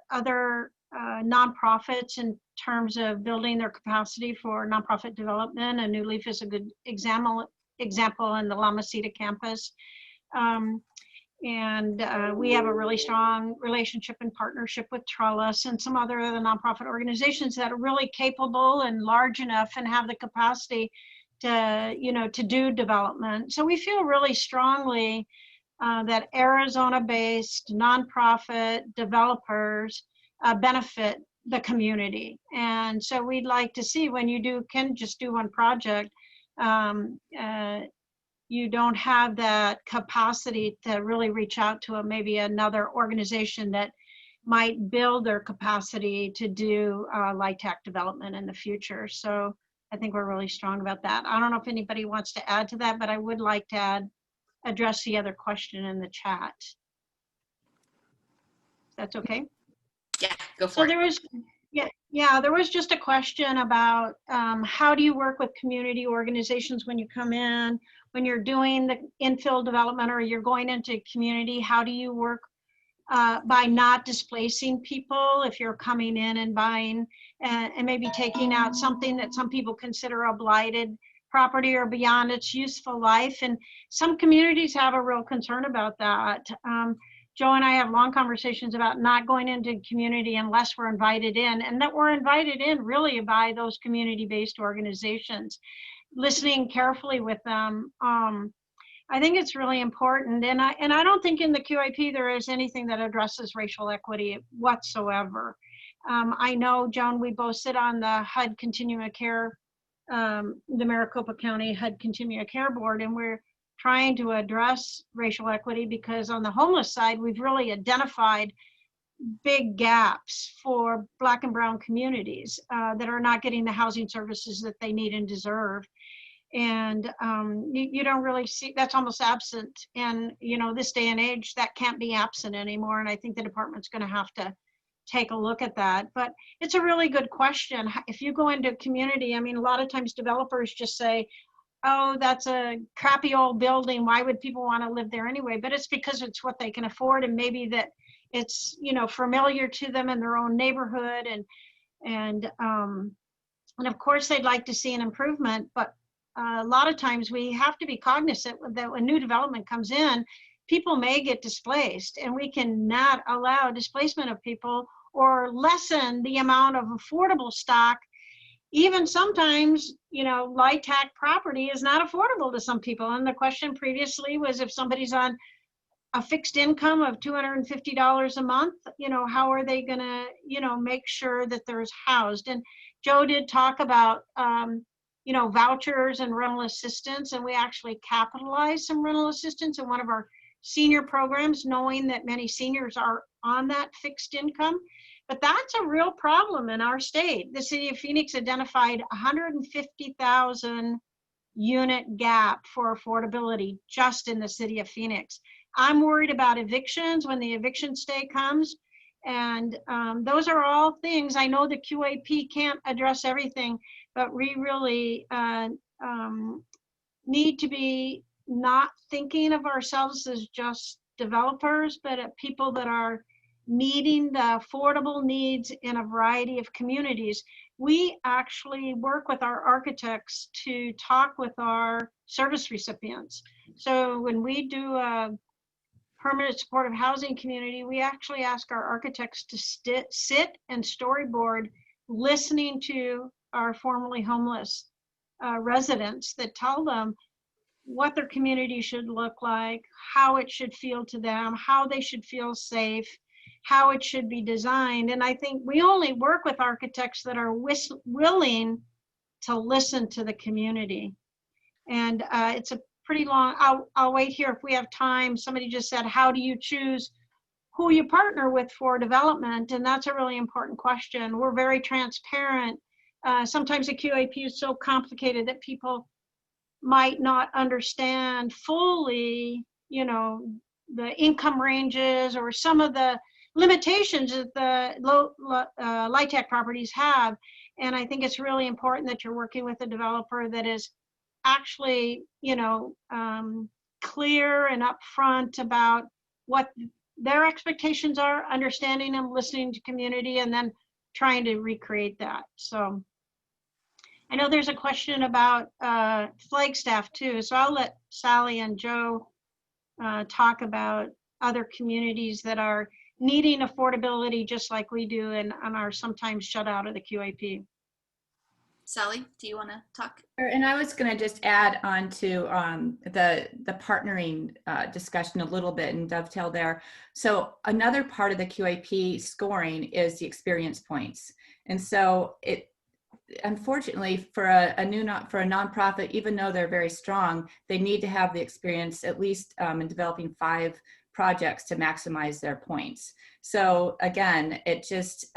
other nonprofits in terms of building their capacity for nonprofit development, and New Leaf is a good example in the La Mesita campus. And we have a really strong relationship and partnership with Trellis and some other nonprofit organizations that are really capable and large enough and have the capacity to do development. So we feel really strongly that Arizona-based nonprofit developers benefit the community. And so we'd like to see, when you can just do one project, you don't have that capacity to really reach out to maybe another organization that might build their capacity to do light tech development in the future. So I think we're really strong about that. I don't know if anybody wants to add to that, but I would like to address the other question in the chat. That's okay? Yeah, go for it. Yeah, there was just a question about how do you work with community organizations when you come in, when you're doing the infill development or you're going into community, how do you work by not displacing people if you're coming in and buying and maybe taking out something that some people consider a blighted property or beyond its useful life. And some communities have a real concern about that. Joe and I have long conversations about not going into community unless we're invited in, and that we're invited in really by those community-based organizations, listening carefully with them. I think it's really important, and I don't think in the QAP there is anything that addresses racial equity whatsoever. I know, Joan, we both sit on the HUD Continuum of Care, the Maricopa County HUD Continuum of Care Board, and we're trying to address racial equity because on the homeless side, we've really identified big gaps for Black and brown communities that are not getting the housing services that they need and deserve. And you don't really see, that's almost absent. And, you know, this day and age, that can't be absent anymore. And I think the department's going to have to take a look at that. But it's a really good question. If you go into a community, I mean, a lot of times developers just say, oh, that's a crappy old building. Why would people want to live there anyway? But it's because it's what they can afford, and maybe that it's, you know, familiar to them in their own neighborhood. And of course, they'd like to see an improvement, but a lot of times we have to be cognizant that when new development comes in, people may get displaced, and we cannot allow displacement of people or lessen the amount of affordable stock. Even sometimes, you know, LIHTC property is not affordable to some people. And the question previously was if somebody's on a fixed income of $250 a month, you know, how are they gonna, you know, make sure that there's housed? And Joe did talk about, you know, vouchers and rental assistance, and we actually capitalized some rental assistance in one of our senior programs, knowing that many seniors are on that fixed income. But that's a real problem in our state. The city of Phoenix identified 150,000 unit gap for affordability just in the city of Phoenix. I'm worried about evictions when the eviction stay comes. And those are all things. I know the QAP can't address everything, but we really need to be not thinking of ourselves as just developers, but people that are meeting the affordable needs in a variety of communities. We actually work with our architects to talk with our service recipients. So when we do a permanent supportive housing community, we actually ask our architects to sit and storyboard listening to our formerly homeless residents that tell them what their community should look like, how it should feel to them, how they should feel safe, how it should be designed. And I think we only work with architects that are willing to listen to the community. And it's a pretty long, I'll wait here if we have time. Somebody just said, how do you choose who you partner with for development? And that's a really important question. We're very transparent. Sometimes the QAP is so complicated that people might not understand fully, you know, the income ranges or some of the limitations that the low LIHTC properties have. And I think it's really important that you're working with a developer that is actually, you know, clear and upfront about what their expectations are, understanding them, listening to community, and then trying to recreate that. So I know there's a question about Flagstaff too, so I'll let Sally and Joe talk about other communities that are needing affordability just like we do and are sometimes shut out of the QAP. Sally, do you want to talk? And I was going to just add on to the partnering discussion a little bit and dovetail there. So another part of the QAP scoring is the experience points. And so it, unfortunately, for a nonprofit, even though they're very strong, they need to have the experience at least in developing 5 projects to maximize their points. So again, it just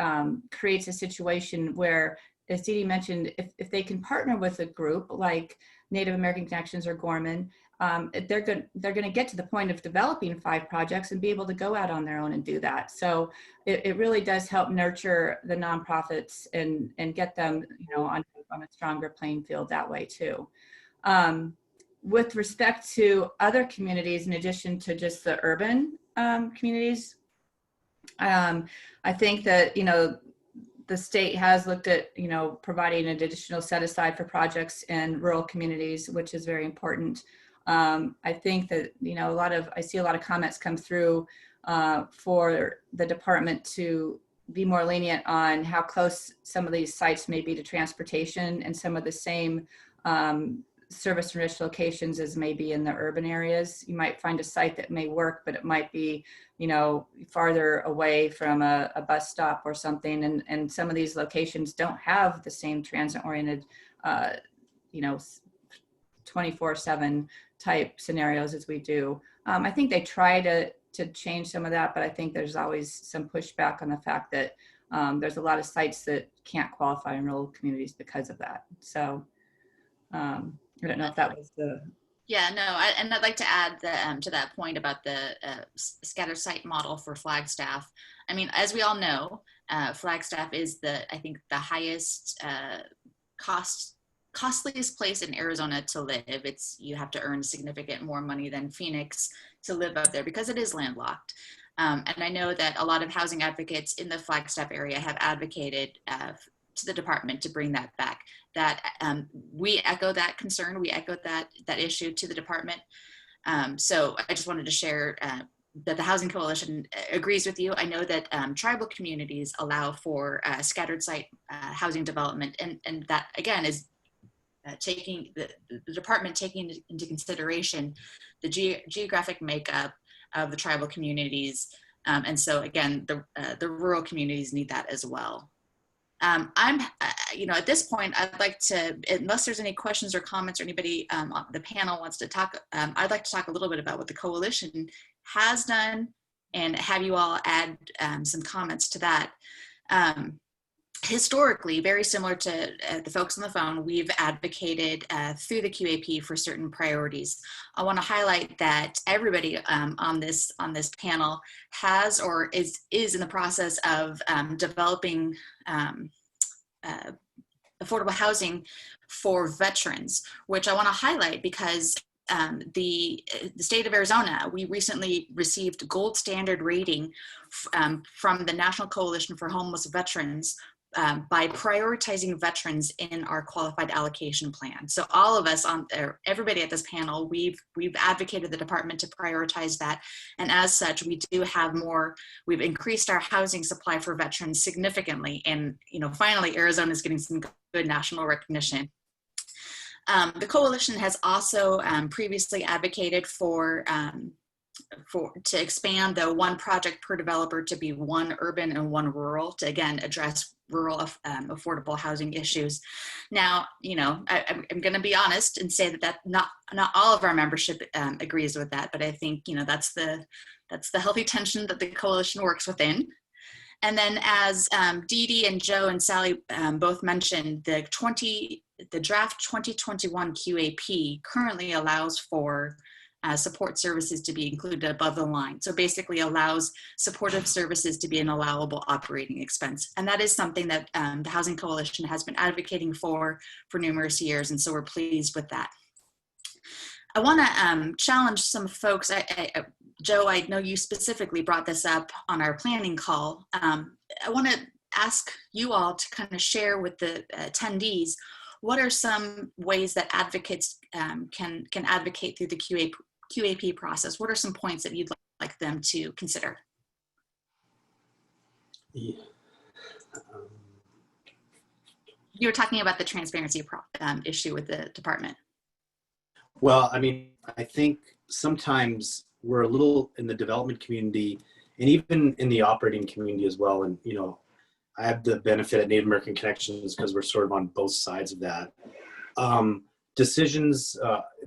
creates a situation where, as Dede mentioned, if they can partner with a group like Native American Connections or Gorman, they're going to get to the point of developing 5 projects and be able to go out on their own and do that. So it really does help nurture the nonprofits and get them, on a stronger playing field that way too. With respect to other communities, in addition to just the urban communities, I think that, the state has looked at, providing an additional set aside for projects in rural communities, which is very important. I think that, I see a lot of comments come through for the department to be more lenient on how close some of these sites may be to transportation and some of the same service rich locations as maybe in the urban areas. You might find a site that may work, but it might be, farther away from a bus stop or something. And some of these locations don't have the same transit oriented, 24/7 type scenarios as we do. I think they try to change some of that, but I think there's always some pushback on the fact that there's a lot of sites that can't qualify in rural communities because of that. So I don't know if that was the... Yeah, no, and I'd like to add to that point about the scatter site model for Flagstaff. I mean, as we all know, Flagstaff is I think the highest costliest place in Arizona to live. You have to earn significant more money than Phoenix to live up there because it is landlocked. And I know that a lot of housing advocates in the Flagstaff area have advocated to the department to bring that back. That we echo that concern, we echo that issue to the department. So I just wanted to share that the Housing Coalition agrees with you. I know that tribal communities allow for scattered site housing development, and that again is taking the department taking into consideration the geographic makeup of the tribal communities, and so again the rural communities need that as well. At this point, I'd like to, unless there's any questions or comments or anybody on the panel wants to talk, I'd like to talk a little bit about what the coalition has done and have you all add some comments to that. Historically, very similar to the folks on the phone, we've advocated through the QAP for certain priorities. I want to highlight that everybody on this panel has or is in the process of developing affordable housing for veterans, which I want to highlight because the state of Arizona, we recently received gold standard rating from the National Coalition for Homeless Veterans by prioritizing veterans in our qualified allocation plan. So all of us everybody at this panel, we've advocated the department to prioritize that. And as such, we do have we've increased our housing supply for veterans significantly. And, finally, Arizona is getting some good national recognition. The coalition has also previously advocated to expand the one project per developer to be one urban and one rural to again address rural affordable housing issues. Now, I'm going to be honest and say that not all of our membership agrees with that, but I think that's the healthy tension that the coalition works within. And then as Dede and Joe and Sally both mentioned, the draft 2021 QAP currently allows for support services to be included above the line. So basically allows supportive services to be an allowable operating expense. And that is something that the Housing Coalition has been advocating for numerous years. And so we're pleased with that. I want to challenge some folks. Joe, I know you specifically brought this up on our planning call. I want to ask you all to kind of share with the attendees, what are some ways that advocates can advocate through the QAP process? What are some points that you'd like them to consider? Yeah. You were talking about the transparency issue with the department. Well, I mean, I think sometimes we're a little in the development community and even in the operating community as well. And, I have the benefit at Native American Connections because we're sort of on both sides of that. Decisions,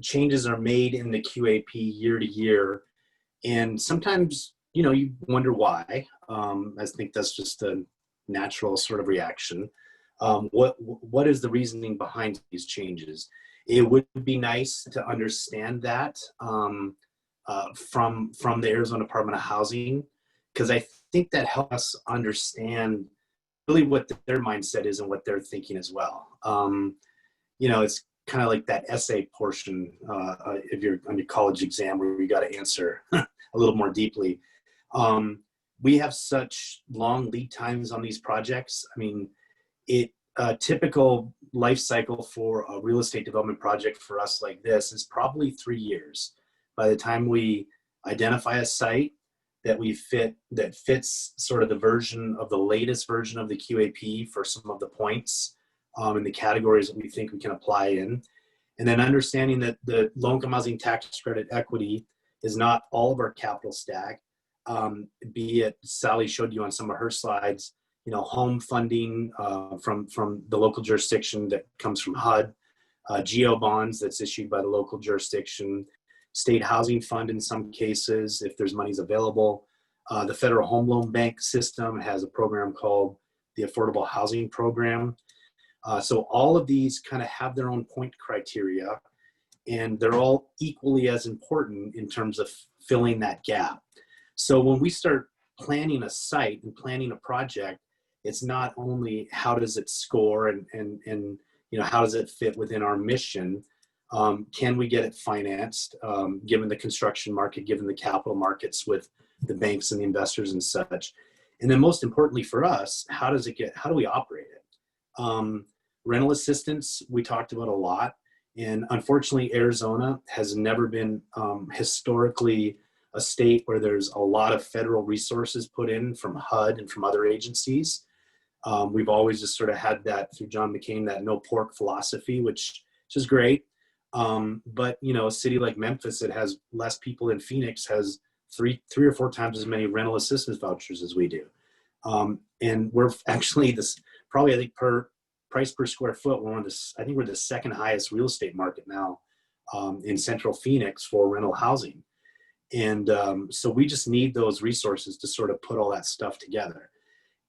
changes are made in the QAP year to year. And sometimes, you wonder why. I think that's just a natural sort of reaction. What is the reasoning behind these changes? It would be nice to understand that from the Arizona Department of Housing, because I think that helps us understand really what their mindset is and what they're thinking as well. You know, it's kind of like that essay portion if you're on your college exam where you got to answer a little more deeply. We have such long lead times on these projects. I mean, a typical life cycle for a real estate development project for us like this is probably 3 years. By the time we identify a site that fits sort of the version of the latest version of the QAP for some of the points and the categories that we think we can apply in. And then understanding that the low-income housing tax credit equity is not all of our capital stack. Be it, Sally showed you on some of her slides, you know, home funding from the local jurisdiction that comes from HUD, GO bonds that's issued by the local jurisdiction, state housing fund in some cases, if there's monies available. The Federal Home Loan Bank system has a program called the Affordable Housing Program. So all of these kind of have their own point criteria, and they're all equally as important in terms of filling that gap. So when we start planning a site and planning a project, it's not only how does it score and you know, how does it fit within our mission? Can we get it financed, given the construction market, given the capital markets with the banks and the investors and such? And then most importantly for us, how do we operate it? Rental assistance, we talked about a lot. And unfortunately, Arizona has never been historically a state where there's a lot of federal resources put in from HUD and from other agencies. We've always just sort of had that through John McCain, that no pork philosophy, which is great. But you know, a city like Memphis that has less people than Phoenix has three or four times as many rental assistance vouchers as we do. And we're actually probably I think per price per square foot, I think we're the second highest real estate market now in Central Phoenix for rental housing. And so we just need those resources to sort of put all that stuff together.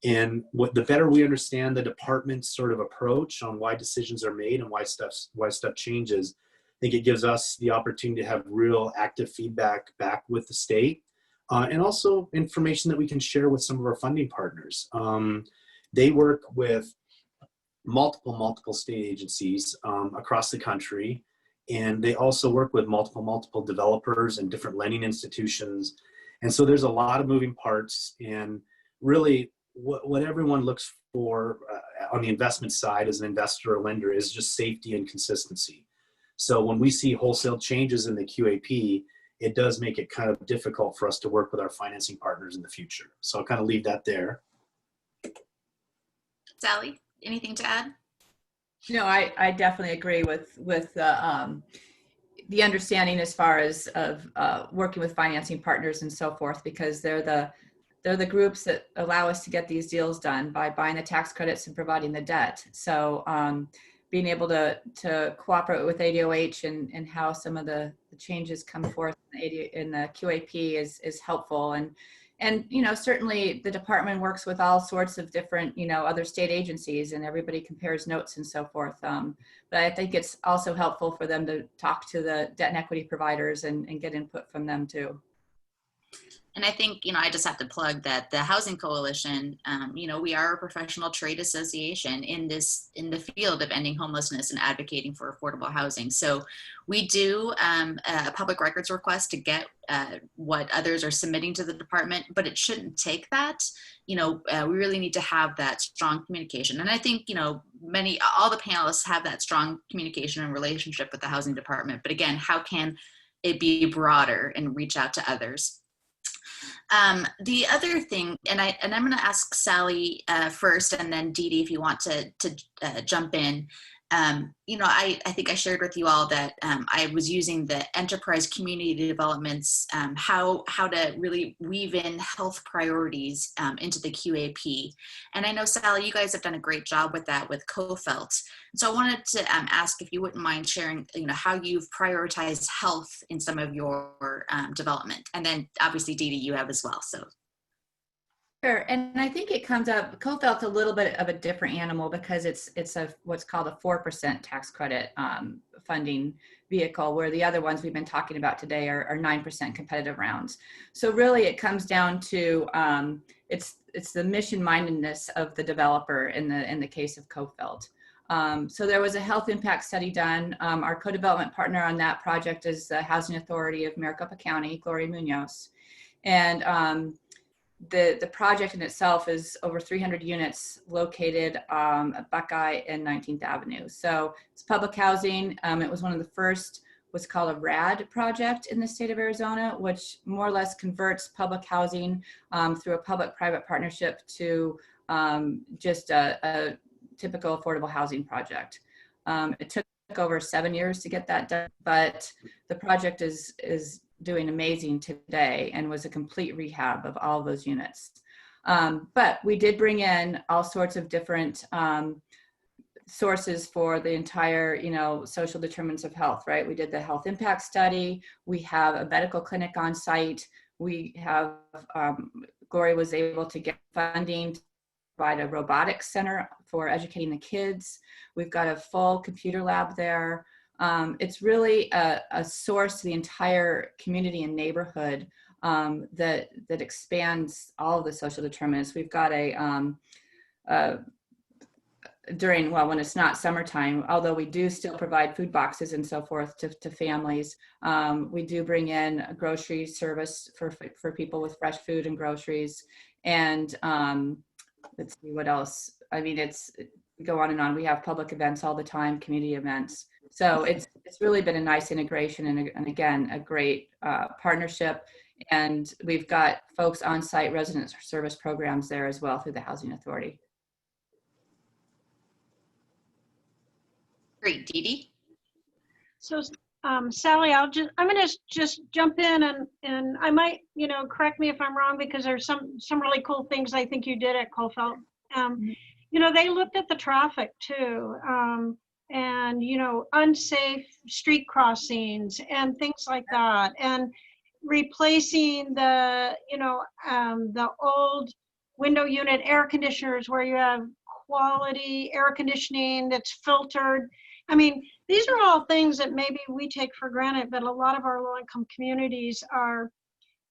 And the better we understand the department's sort of approach on why decisions are made and why stuff changes, I think it gives us the opportunity to have real active feedback back with the state, and also information that we can share with some of our funding partners. They work with multiple state agencies across the country, and they also work with multiple developers and different lending institutions. And so there's a lot of moving parts, and really what everyone looks for on the investment side as an investor or lender is just safety and consistency. So when we see wholesale changes in the QAP, it does make it kind of difficult for us to work with our financing partners in the future. So I'll kind of leave that there. Sally, anything to add? No, I definitely agree with the understanding as far as of working with financing partners and so forth, because they're the groups that allow us to get these deals done by buying the tax credits and providing the debt. So being able to cooperate with ADOH and how some of the changes come forth in the QAP is helpful. And you know, certainly the department works with all sorts of different, you know, other state agencies, and everybody compares notes and so forth. But I think it's also helpful for them to talk to the debt and equity providers and get input from them too. And I think, you know, I just have to plug that the Housing Coalition, you know, we are a professional trade association in the field of ending homelessness and advocating for affordable housing. So we do a public records request to get what others are submitting to the department, but it shouldn't take that. You know, we really need to have that strong communication. And I think, you know, all the panelists have that strong communication and relationship with the housing department. But again, how can it be broader and reach out to others? The other thing, and I'm going to ask Sally first, and then Dede, if you want to jump in. You know, I think I shared with you all that I was using the enterprise community developments, how to really weave in health priorities into the QAP. And I know, Sally, you guys have done a great job with that with CoFelt. So I wanted to ask if you wouldn't mind sharing, you know, how you've prioritized health in some of your development. And then obviously, Dede, you have as well. So. Sure, and I think it comes up, co-felt's a little bit of a different animal because it's a what's called a 4% tax credit funding vehicle, where the other ones we've been talking about today are 9% competitive rounds. So really it comes down to it's the mission mindedness of the developer in the case of co-felt. So there was a health impact study done. Our co-development partner on that project is the Housing Authority of Maricopa County, Gloria Munoz. And the project in itself is over 300 units located at Buckeye and 19th Avenue. So it's public housing. It was one of the first, what's called a RAD project in the state of Arizona, which more or less converts public housing through a public-private partnership to just a typical affordable housing project. It took over 7 years to get that done, but the project is doing amazing today and was a complete rehab of all those units. But we did bring in all sorts of different sources for the entire, social determinants of health, right? We did the health impact study. We have a medical clinic on site. We have, Gloria was able to get funding to provide a robotics center for educating the kids. We've got a full computer lab there. It's really a source to the entire community and neighborhood that expands all of the social determinants. We've got when it's not summertime, although we do still provide food boxes and so forth to families, we do bring in a grocery service for people with fresh food and groceries. And let's see what else. I mean, go on and on. We have public events all the time, community events. So it's really been a nice integration and again, a great partnership. And we've got folks on site, resident service programs there as well through the Housing Authority. Great, Dede. So Sally, I'm going to just jump in and I might, correct me if I'm wrong, because there's some really cool things I think you did at co-felt. They looked at the traffic too, and unsafe street crossings and things like that, and replacing the old window unit air conditioners where you have quality air conditioning that's filtered. I mean, these are all things that maybe we take for granted, but a lot of our low-income communities are,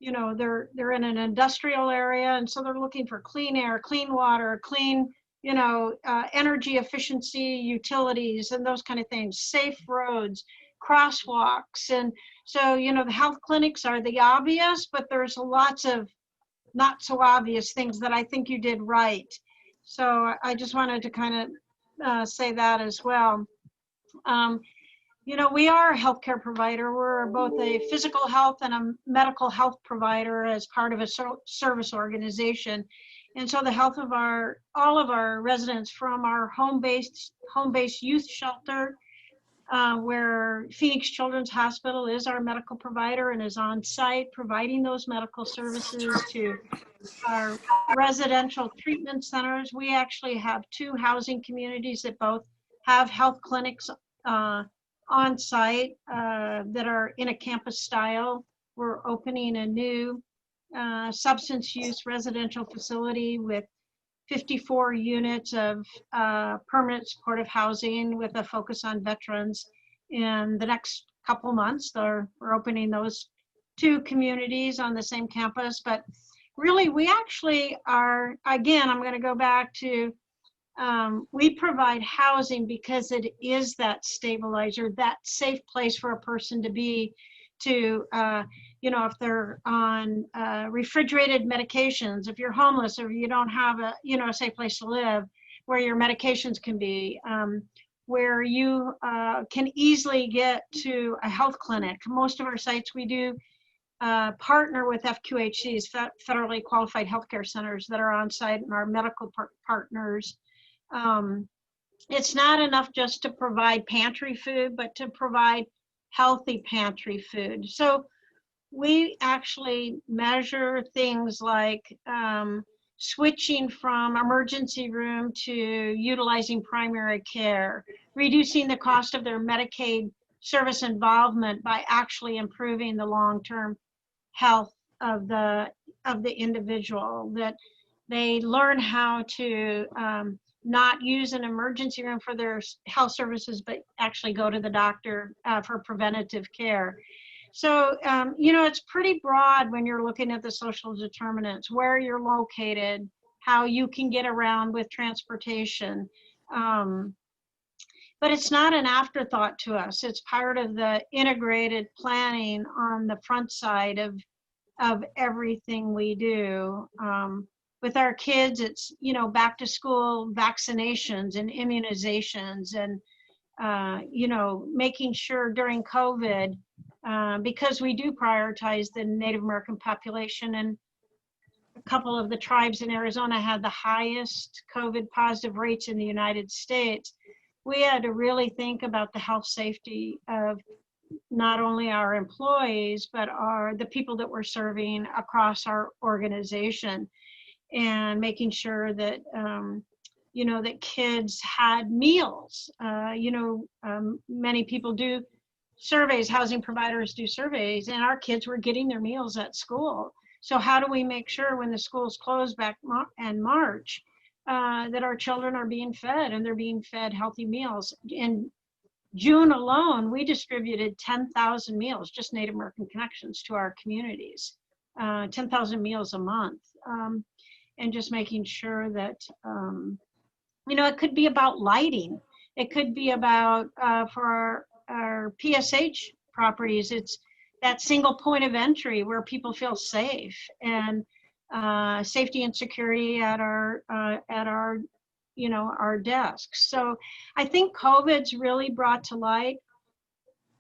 they're in an industrial area, and so they're looking for clean air, clean water, clean, energy efficiency, utilities, and those kind of things, safe roads, crosswalks. And so, the health clinics are the obvious, but there's lots of not so obvious things that I think you did right. So I just wanted to kind of say that as well. We are a healthcare provider. We're both a physical health and a medical health provider as part of a service organization. And so the health of all of our residents, from our home-based youth shelter, where Phoenix Children's Hospital is our medical provider and is on site providing those medical services, to our residential treatment centers. We actually have 2 housing communities that both have health clinics on site that are in a campus style. We're opening a new substance use residential facility with 54 units of permanent supportive housing with a focus on veterans. In the next couple months, we're opening those 2 communities on the same campus. But really, we actually are, again, I'm going to go back to, we provide housing because it is that stabilizer, that safe place for a person to be, to, if they're on refrigerated medications, if you're homeless or you don't have a safe place to live, where your medications can be, where you can easily get to a health clinic. Most of our sites, we do partner with FQHCs, federally qualified healthcare centers, that are on site, and our medical partners. It's not enough just to provide pantry food, but to provide healthy pantry food. So we actually measure things like switching from emergency room to utilizing primary care, reducing the cost of their Medicaid service involvement by actually improving the long-term health of the individual. That They learn how to not use an emergency room for their health services, but actually go to the doctor for preventative care. So, you know, it's pretty broad when you're looking at the social determinants, where you're located, how you can get around with transportation. But it's not an afterthought to us. It's part of the integrated planning on the front side of everything we do. With our kids, it's, you know, back to school vaccinations and immunizations and, you know, making sure during COVID, because we do prioritize the Native American population, and a couple of the tribes in Arizona had the highest COVID positive rates in the United States. We had to really think about the health safety of not only our employees, but the people that we're serving across our organization, and making sure that, you know, that kids had meals. You know, many people do surveys, housing providers do surveys, and our kids were getting their meals at school. So how do we make sure when the schools close back in March, that our children are being fed, and they're being fed healthy meals? In June alone, we distributed 10,000 meals, just Native American connections, to our communities, 10,000 meals a month. And just making sure that, you know, it could be about lighting. It could be about, for our PSH properties, it's that single point of entry where people feel safe, and safety and security at our, you know, our desks. So I think COVID's really brought to light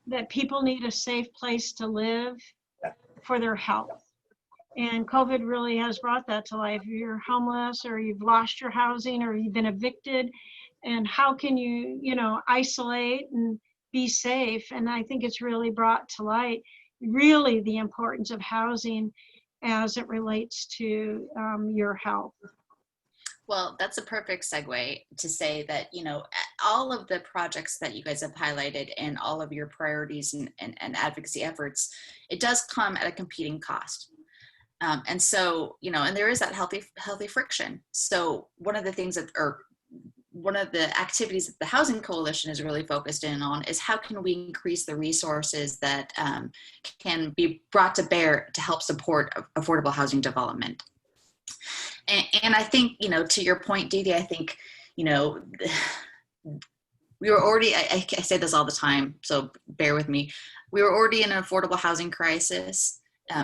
that people need a safe place to live for their health. And COVID really has brought that to life. If you're homeless, or you've lost your housing, or you've been evicted, and how can you, you know, isolate and be safe? And I think it's really brought to light really the importance of housing as it relates to your health. Well, that's a perfect segue to say that, you know, all of the projects that you guys have highlighted and all of your priorities and advocacy efforts, it does come at a competing cost. And so, you know, and there is that healthy friction. So one of the things that, or one of the activities that the Housing Coalition is really focused in on is how can we increase the resources that can be brought to bear to help support affordable housing development. And I think, you know, to your point, Dede, I think, you know, we were already, I say this all the time, so bear with me. We were already in an affordable housing crisis.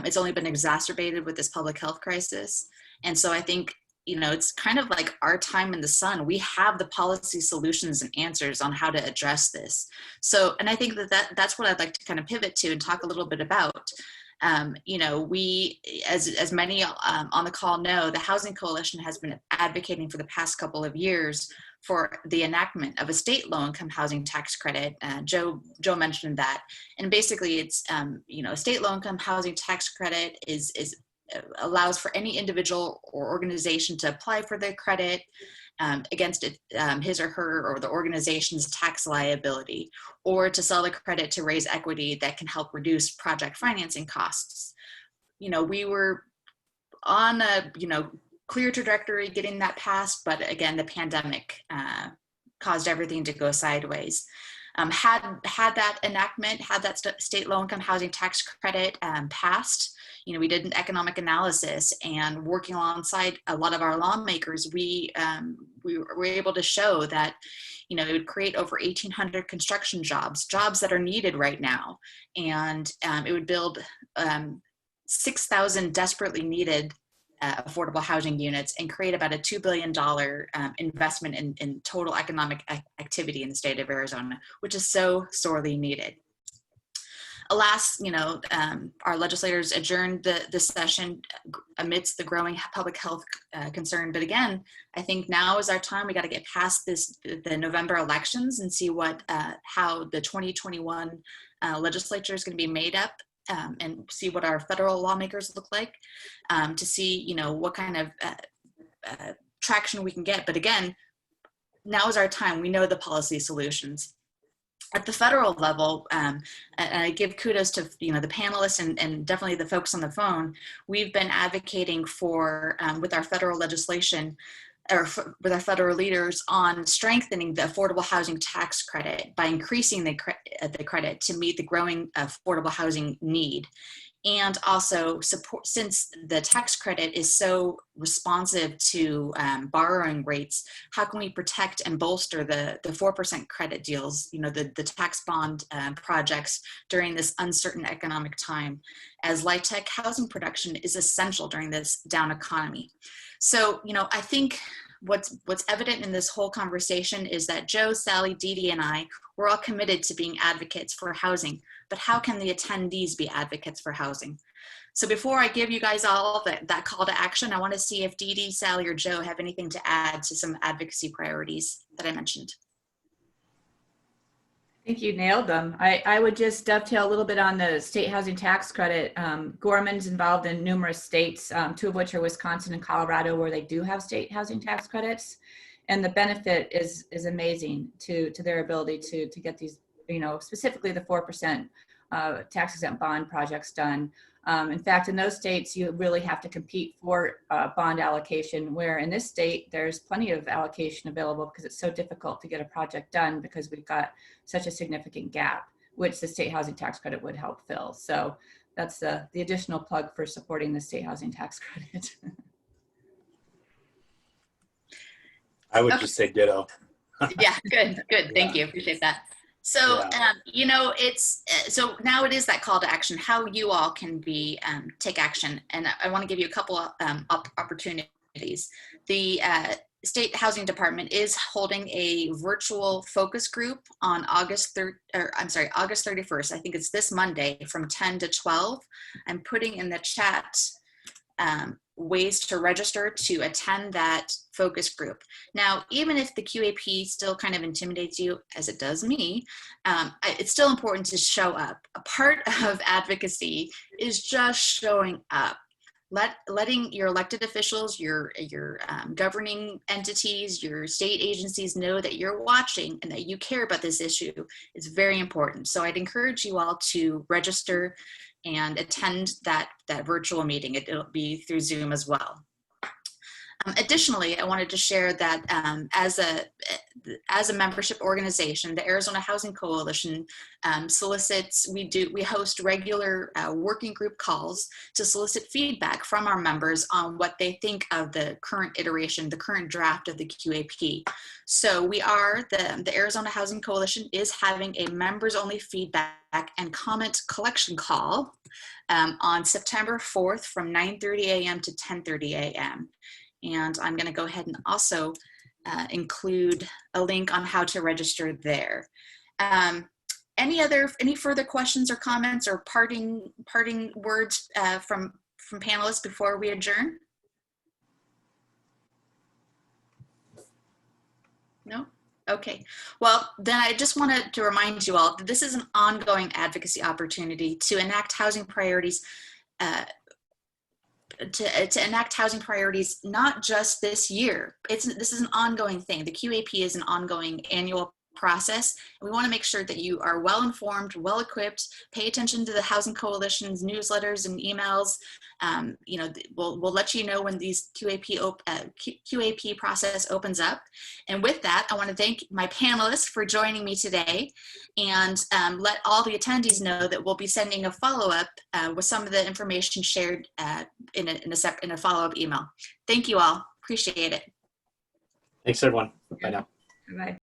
It's only been exacerbated with this public health crisis. And so I think, you know, it's kind of like our time in the sun. We have the policy solutions and answers on how to address this. So, and I think that's what I'd like to kind of pivot to and talk a little bit about. You know, we, as many on the call know, the Housing Coalition has been advocating for the past couple of years for the enactment of a state low-income housing tax credit. Joe mentioned that, and basically it's you know, a state low-income housing tax credit is allows for any individual or organization to apply for the credit against his or her or the organization's tax liability, or to sell the credit to raise equity that can help reduce project financing costs. You know, we were on a, you know, clear trajectory getting that passed, but again, the pandemic caused everything to go sideways. Had that enactment, had that state low-income housing tax credit passed, you know, we did an economic analysis, and working alongside a lot of our lawmakers, we were able to show that, you know, it would create over 1,800 construction jobs that are needed right now, and it would build 6,000 desperately needed affordable housing units, and create about a $2 billion investment in total economic activity in the state of Arizona, which is so sorely needed. Alas, you know, our legislators adjourned the session amidst the growing public health concern. But again, I think now is our time. We got to get past the November elections and see how the 2021 legislature is going to be made up, and see what our federal lawmakers look like, to see, you know, what kind of traction we can get. But again, now is our time. We know the policy solutions. At the federal level, and I give kudos to the panelists and definitely the folks on the phone, we've been advocating for, with our federal legislation, or with our federal leaders, on strengthening the affordable housing tax credit by increasing the credit to meet the growing affordable housing need. And also support, since the tax credit is so responsive to borrowing rates, how can we protect and bolster the 4% credit deals, the tax bond projects during this uncertain economic time, as light tech housing production is essential during this down economy. So, I think what's evident in this whole conversation is that Joe, Sally, Dede, and I, we're all committed to being advocates for housing, but how can the attendees be advocates for housing? So before I give you guys all that call to action, I want to see if Dede, Sally, or Joe have anything to add to some advocacy priorities that I mentioned. I think you nailed them. I would just dovetail a little bit on the state housing tax credit. Gorman's involved in numerous states, two of which are Wisconsin and Colorado, where they do have state housing tax credits. And the benefit is amazing to their ability to get these, specifically the 4% tax exempt bond projects done. In fact, in those states, you really have to compete for bond allocation, where in this state, there's plenty of allocation available because it's so difficult to get a project done because we've got such a significant gap, which the state housing tax credit would help fill. So that's the additional plug for supporting the state housing tax credit. I would just say ditto. Yeah, good. Thank you. Appreciate that. So, it's, so now it is that call to action, how you all can be, take action. And I want to give you a couple of opportunities. The State Housing Department is holding a virtual focus group on August 31st. I think it's this Monday from 10 to 12. I'm putting in the chat ways to register to attend that focus group. Now, even if the QAP still kind of intimidates you, as it does me, it's still important to show up. A part of advocacy is just showing up. Letting your elected officials, your governing entities, your state agencies know that you're watching and that you care about this issue is very important. So I'd encourage you all to register and attend that virtual meeting. It'll be through Zoom as well. Additionally, I wanted to share that as a membership organization, the Arizona Housing Coalition we host regular working group calls to solicit feedback from our members on what they think of the current iteration, the current draft of the QAP. So the Arizona Housing Coalition is having a members only feedback and comment collection call on September 4th from 9:30 a.m. to 10:30 a.m. And I'm going to go ahead and also include a link on how to register there. Any further questions or comments or parting words from panelists before we adjourn? No? Okay. Well, then I just wanted to remind you all that this is an ongoing advocacy opportunity to enact housing priorities to enact housing priorities, not just this year. This is an ongoing thing. The QAP is an ongoing annual process. And we want to make sure that you are well informed, well equipped, pay attention to the Housing Coalition's newsletters and emails. We'll let you know when these QAP process opens up. And with that, I want to thank my panelists for joining me today, and let all the attendees know that we'll be sending a follow-up with some of the information shared in a follow-up email. Thank you all. Appreciate it. Thanks, everyone. Bye now. Bye.